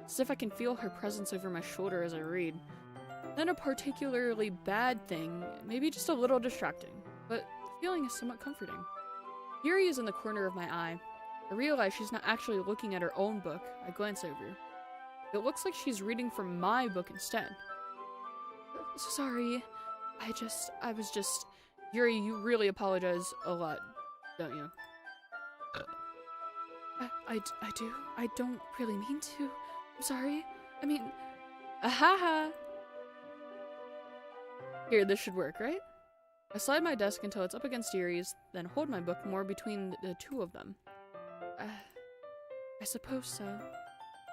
As if I can feel her presence over my shoulder as I read. Not a particularly bad thing, maybe just a little distracting, but the feeling is somewhat comforting. Yuri is in the corner of my eye. I realize she's not actually looking at her own book. I glance over. It looks like she's reading from my book instead. Sorry. Yuri, you really apologize a lot, don't you? I do. I don't really mean to. I'm sorry. I mean, ahaha. Here, this should work, right? I slide my desk until it's up against Yuri's, then hold my book more between the two of them. I suppose so.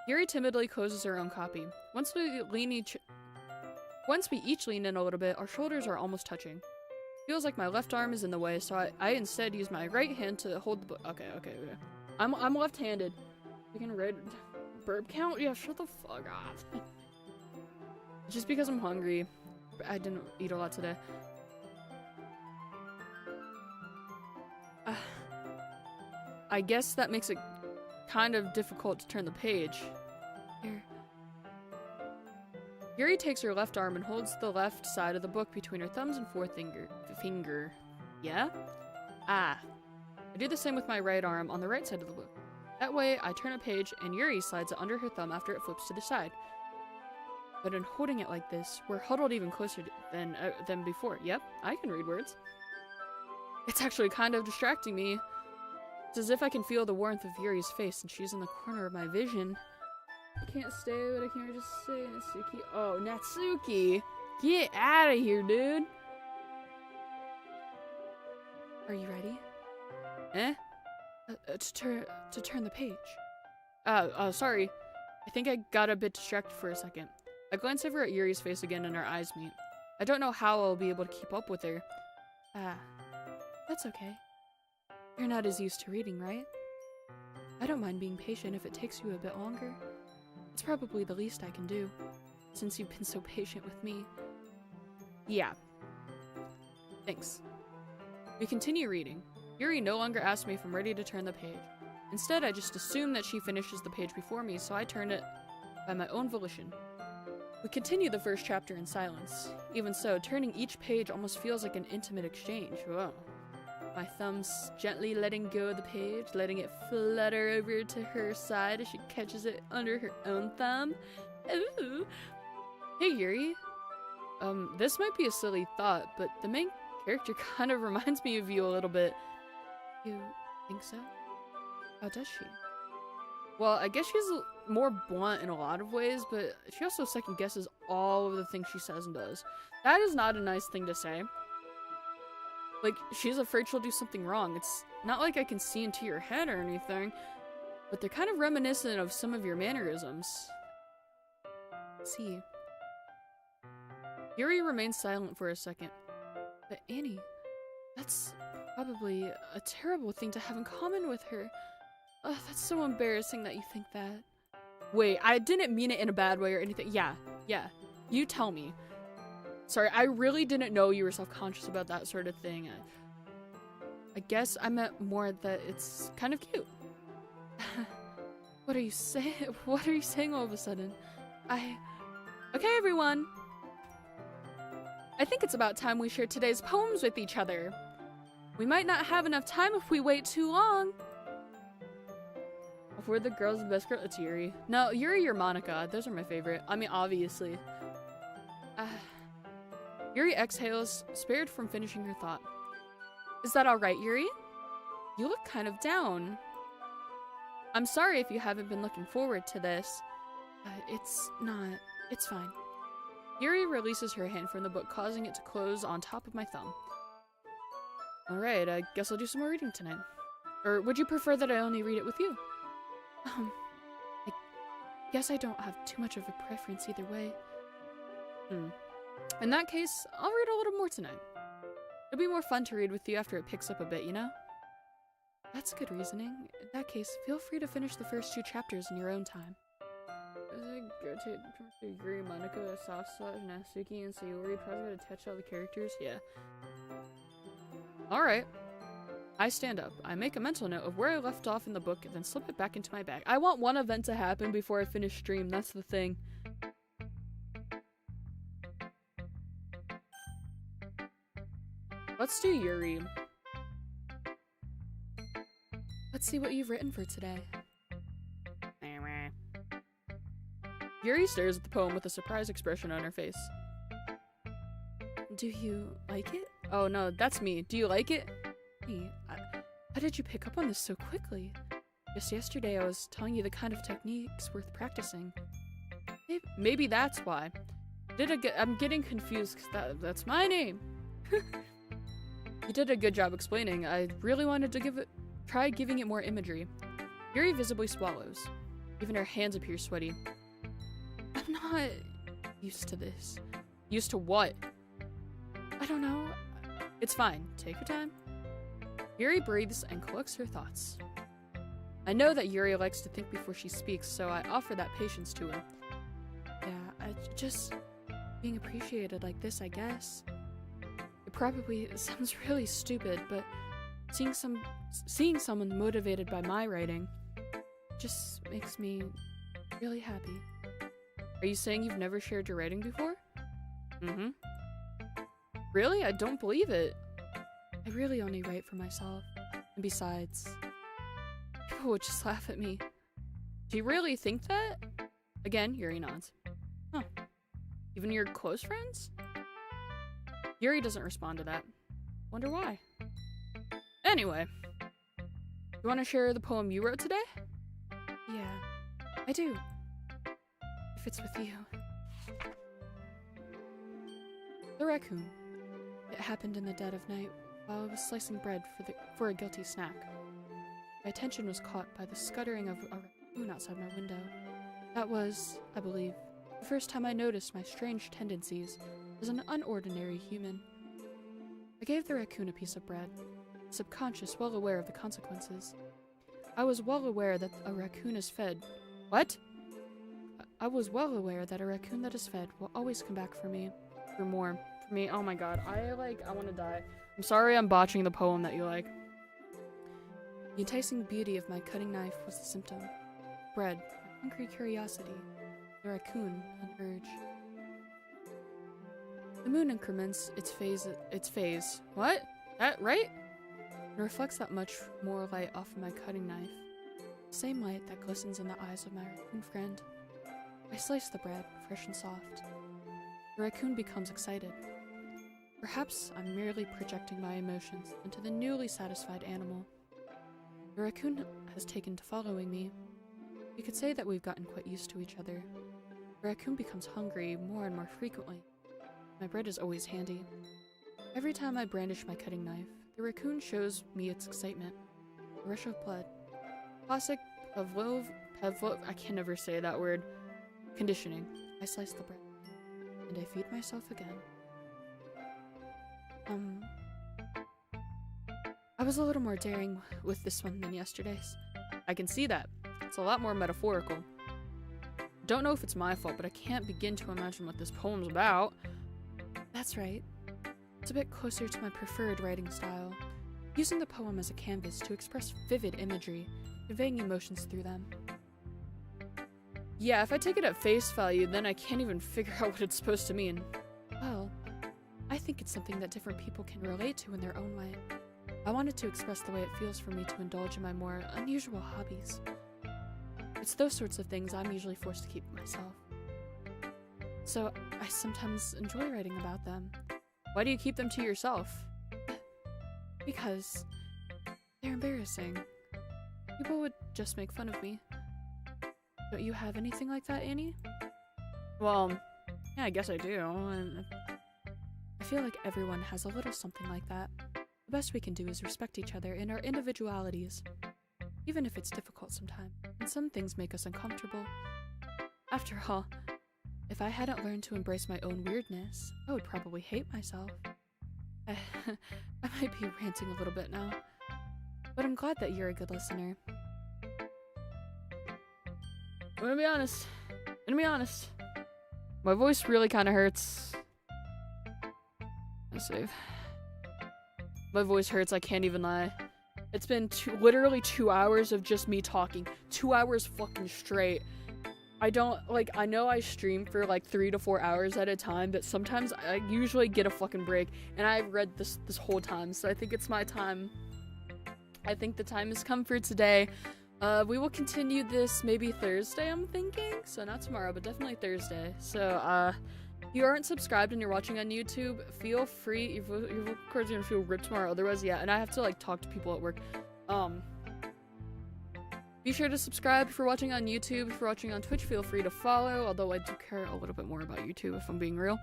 Yuri timidly closes her own copy. Once we each lean in a little bit, our shoulders are almost touching. Feels like my left arm is in the way, so I instead use my right hand to hold the book. Okay. I'm left-handed. We can read burp count? Yeah, shut the fuck up. Just because I'm hungry. I didn't eat a lot today. I guess that makes it kind of difficult to turn the page. Here. Yuri takes her left arm and holds the left side of the book between her thumbs and forefinger. Yeah? I do the same with my right arm on the right side of the book. That way, I turn a page and Yuri slides it under her thumb after it flips to the side. But in holding it like this, we're huddled even closer than before. Yep, I can read words. It's actually kind of distracting me. It's as if I can feel the warmth of Yuri's face and she's in the corner of my vision. I can't stay, but I can't just say Natsuki. Oh, Natsuki! Get out of here, dude! Are you ready? Eh? To turn the page. Sorry. I think I got a bit distracted for a second. I glance over at Yuri's face again and our eyes meet. I don't know how I'll be able to keep up with her. That's okay. You're not as used to reading, right? I don't mind being patient if it takes you a bit longer. It's probably the least I can do, since you've been so patient with me. Yeah. Thanks. We continue reading. Yuri no longer asks me if I'm ready to turn the page. Instead, I just assume that she finishes the page before me, so I turn it by my own volition. We continue the first chapter in silence. Even so, turning each page almost feels like an intimate exchange. Whoa. My thumbs gently letting go of the page, letting it flutter over to her side as she catches it under her own thumb. Ooh. Hey, Yuri. This might be a silly thought, but the main character kind of reminds me of you a little bit. You think so? How does she? Well, I guess she's more blunt in a lot of ways, but she also second guesses all of the things she says and does. That is not a nice thing to say. Like, she's afraid she'll do something wrong. It's not like I can see into your head or anything, but they're kind of reminiscent of some of your mannerisms. Let's see. Yuri remains silent for a second. But Annie, that's probably a terrible thing to have in common with her. That's so embarrassing that you think that. Wait, I didn't mean it in a bad way or anything. Yeah. You tell me. Sorry, I really didn't know you were self-conscious about that sort of thing. I guess I meant more that it's kind of cute. What are you saying? What are you saying all of a sudden? Okay, everyone. I think it's about time we share today's poems with each other. We might not have enough time if we wait too long. If we're the girls, the best girl, it's Yuri. No, Yuri or Monica. Those are my favorite. I mean, obviously. Yuri exhales, spared from finishing her thought. Is that alright, Yuri? You look kind of down. I'm sorry if you haven't been looking forward to this. It's not. It's fine. Yuri releases her hand from the book, causing it to close on top of my thumb. Alright, I guess I'll do some more reading tonight. Or would you prefer that I only read it with you? I guess I don't have too much of a preference either way. In that case, I'll read a little more tonight. It'll be more fun to read with you after it picks up a bit, you know? That's good reasoning. In that case, feel free to finish the first 2 chapters in your own time. Go to Yuri, Monica, Sasa, Natsuki, and Sayori. Probably to touch all the characters. Yeah. Alright. I stand up. I make a mental note of where I left off in the book and then slip it back into my bag. I want one event to happen before I finish stream. That's the thing. Let's do Yuri. Let's see what you've written for today. Yuri stares at the poem with a surprised expression on her face. Do you like it? Oh no, that's me. Do you like it? Hey, how did you pick up on this so quickly? Just yesterday I was telling you the kind of techniques worth practicing. Maybe that's why. I'm getting confused because that's my name. You did a good job explaining. I really wanted to try giving it more imagery. Yuri visibly swallows. Even her hands appear sweaty. I'm not used to this. Used to what? I don't know. It's fine. Take your time. Yuri breathes and collects her thoughts. I know that Yuri likes to think before she speaks, so I offer that patience to her. Yeah, just being appreciated like this, I guess. It probably sounds really stupid, but seeing someone motivated by my writing just makes me really happy. Are you saying you've never shared your writing before? Mm-hmm. Really? I don't believe it. I really only write for myself. And besides, people would just laugh at me. Do you really think that? Again, Yuri nods. Huh. Even your close friends? Yuri doesn't respond to that. Wonder why. Anyway. You want to share the poem you wrote today? Yeah, I do. If it's with you. The raccoon. It happened in the dead of night while I was slicing bread for a guilty snack. My attention was caught by the scuttering of a raccoon outside my window. That was, I believe, the first time I noticed my strange tendencies as an unordinary human. I gave the raccoon a piece of bread, subconscious, well aware of the consequences. I was well aware that a raccoon is fed. What? I was well aware that a raccoon that is fed will always come back for me. For more. For me. Oh my god. I want to die. I'm sorry I'm botching the poem that you like. The enticing beauty of my cutting knife was the symptom. Bread, a hungry curiosity. The raccoon, an urge. The moon increments its phase. What? That right? And reflects that much more light off of my cutting knife. The same light that glistens in the eyes of my raccoon friend. I slice the bread, fresh and soft. The raccoon becomes excited. Perhaps I'm merely projecting my emotions into the newly satisfied animal. The raccoon has taken to following me. You could say that we've gotten quite used to each other. The raccoon becomes hungry more and more frequently. My bread is always handy. Every time I brandish my cutting knife, the raccoon shows me its excitement. A rush of blood. Classic Pavlov, I can never say that word. Conditioning. I slice the bread. And I feed myself again. I was a little more daring with this one than yesterday's. I can see that. It's a lot more metaphorical. don't know if it's my fault, but I can't begin to imagine what this poem's about. That's right. It's a bit closer to my preferred writing style, using the poem as a canvas to express vivid imagery, conveying emotions through them. Yeah, if I take it at face value, then I can't even figure out what it's supposed to mean. Well, I think it's something that different people can relate to in their own way. I wanted to express the way it feels for me to indulge in my more unusual hobbies. It's those sorts of things I'm usually forced to keep to myself. So, I sometimes enjoy writing about them. Why do you keep them to yourself? Because they're embarrassing. People would just make fun of me. Don't you have anything like that, Annie? Well, yeah, I guess I do. I feel like everyone has a little something like that. The best we can do is respect each other in our individualities, even if it's difficult sometimes, and some things make us uncomfortable. After all, if I hadn't learned to embrace my own weirdness, I would probably hate myself. I might be ranting a little bit now, but I'm glad that you're a good listener. I'm gonna be honest. My voice really kind of hurts. Let's save. My voice hurts, I can't even lie. It's been literally 2 hours of just me talking. 2 hours fucking straight. I know I stream for like 3 to 4 hours at a time, but sometimes I usually get a fucking break, and I've read this whole time, so I think it's my time. I think the time has come for today. We will continue this maybe Thursday, I'm thinking. So not tomorrow, but definitely Thursday. So, if you aren't subscribed and you're watching on YouTube, feel free. Your record's gonna feel ripped tomorrow. Otherwise, yeah, and I have to, like, talk to people at work. Be sure to subscribe if you're watching on YouTube. If you're watching on Twitch, feel free to follow, although I do care a little bit more about YouTube, if I'm being real.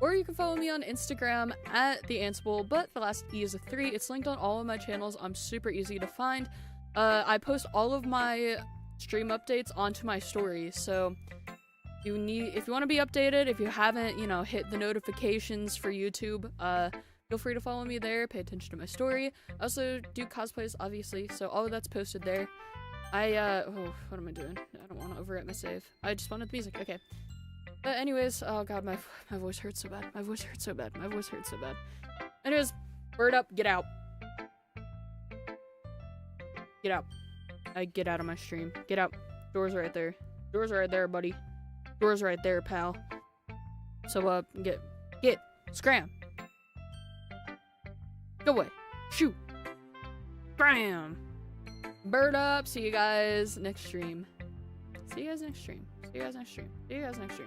Or you can follow me on Instagram at TheAnsible, but the last E is a 3. It's linked on all of my channels. I'm super easy to find. I post all of my stream updates onto my stories, so if you want to be updated, if you haven't, hit the notifications for YouTube, feel free to follow me there, pay attention to my story. I also do cosplays, obviously, so all of that's posted there. What am I doing? I don't want to overwrite my save. I just wanted the music, okay. But anyways, oh god, my voice hurts so bad. My voice hurts so bad. Anyways, word up, get out. Get out. Get out of my stream. Get out. Door's right there. Door's right there, buddy. Door's right there, pal. So, scram. Go away. Shoot. Scram. Bird up. See you guys next stream. See you guys next stream.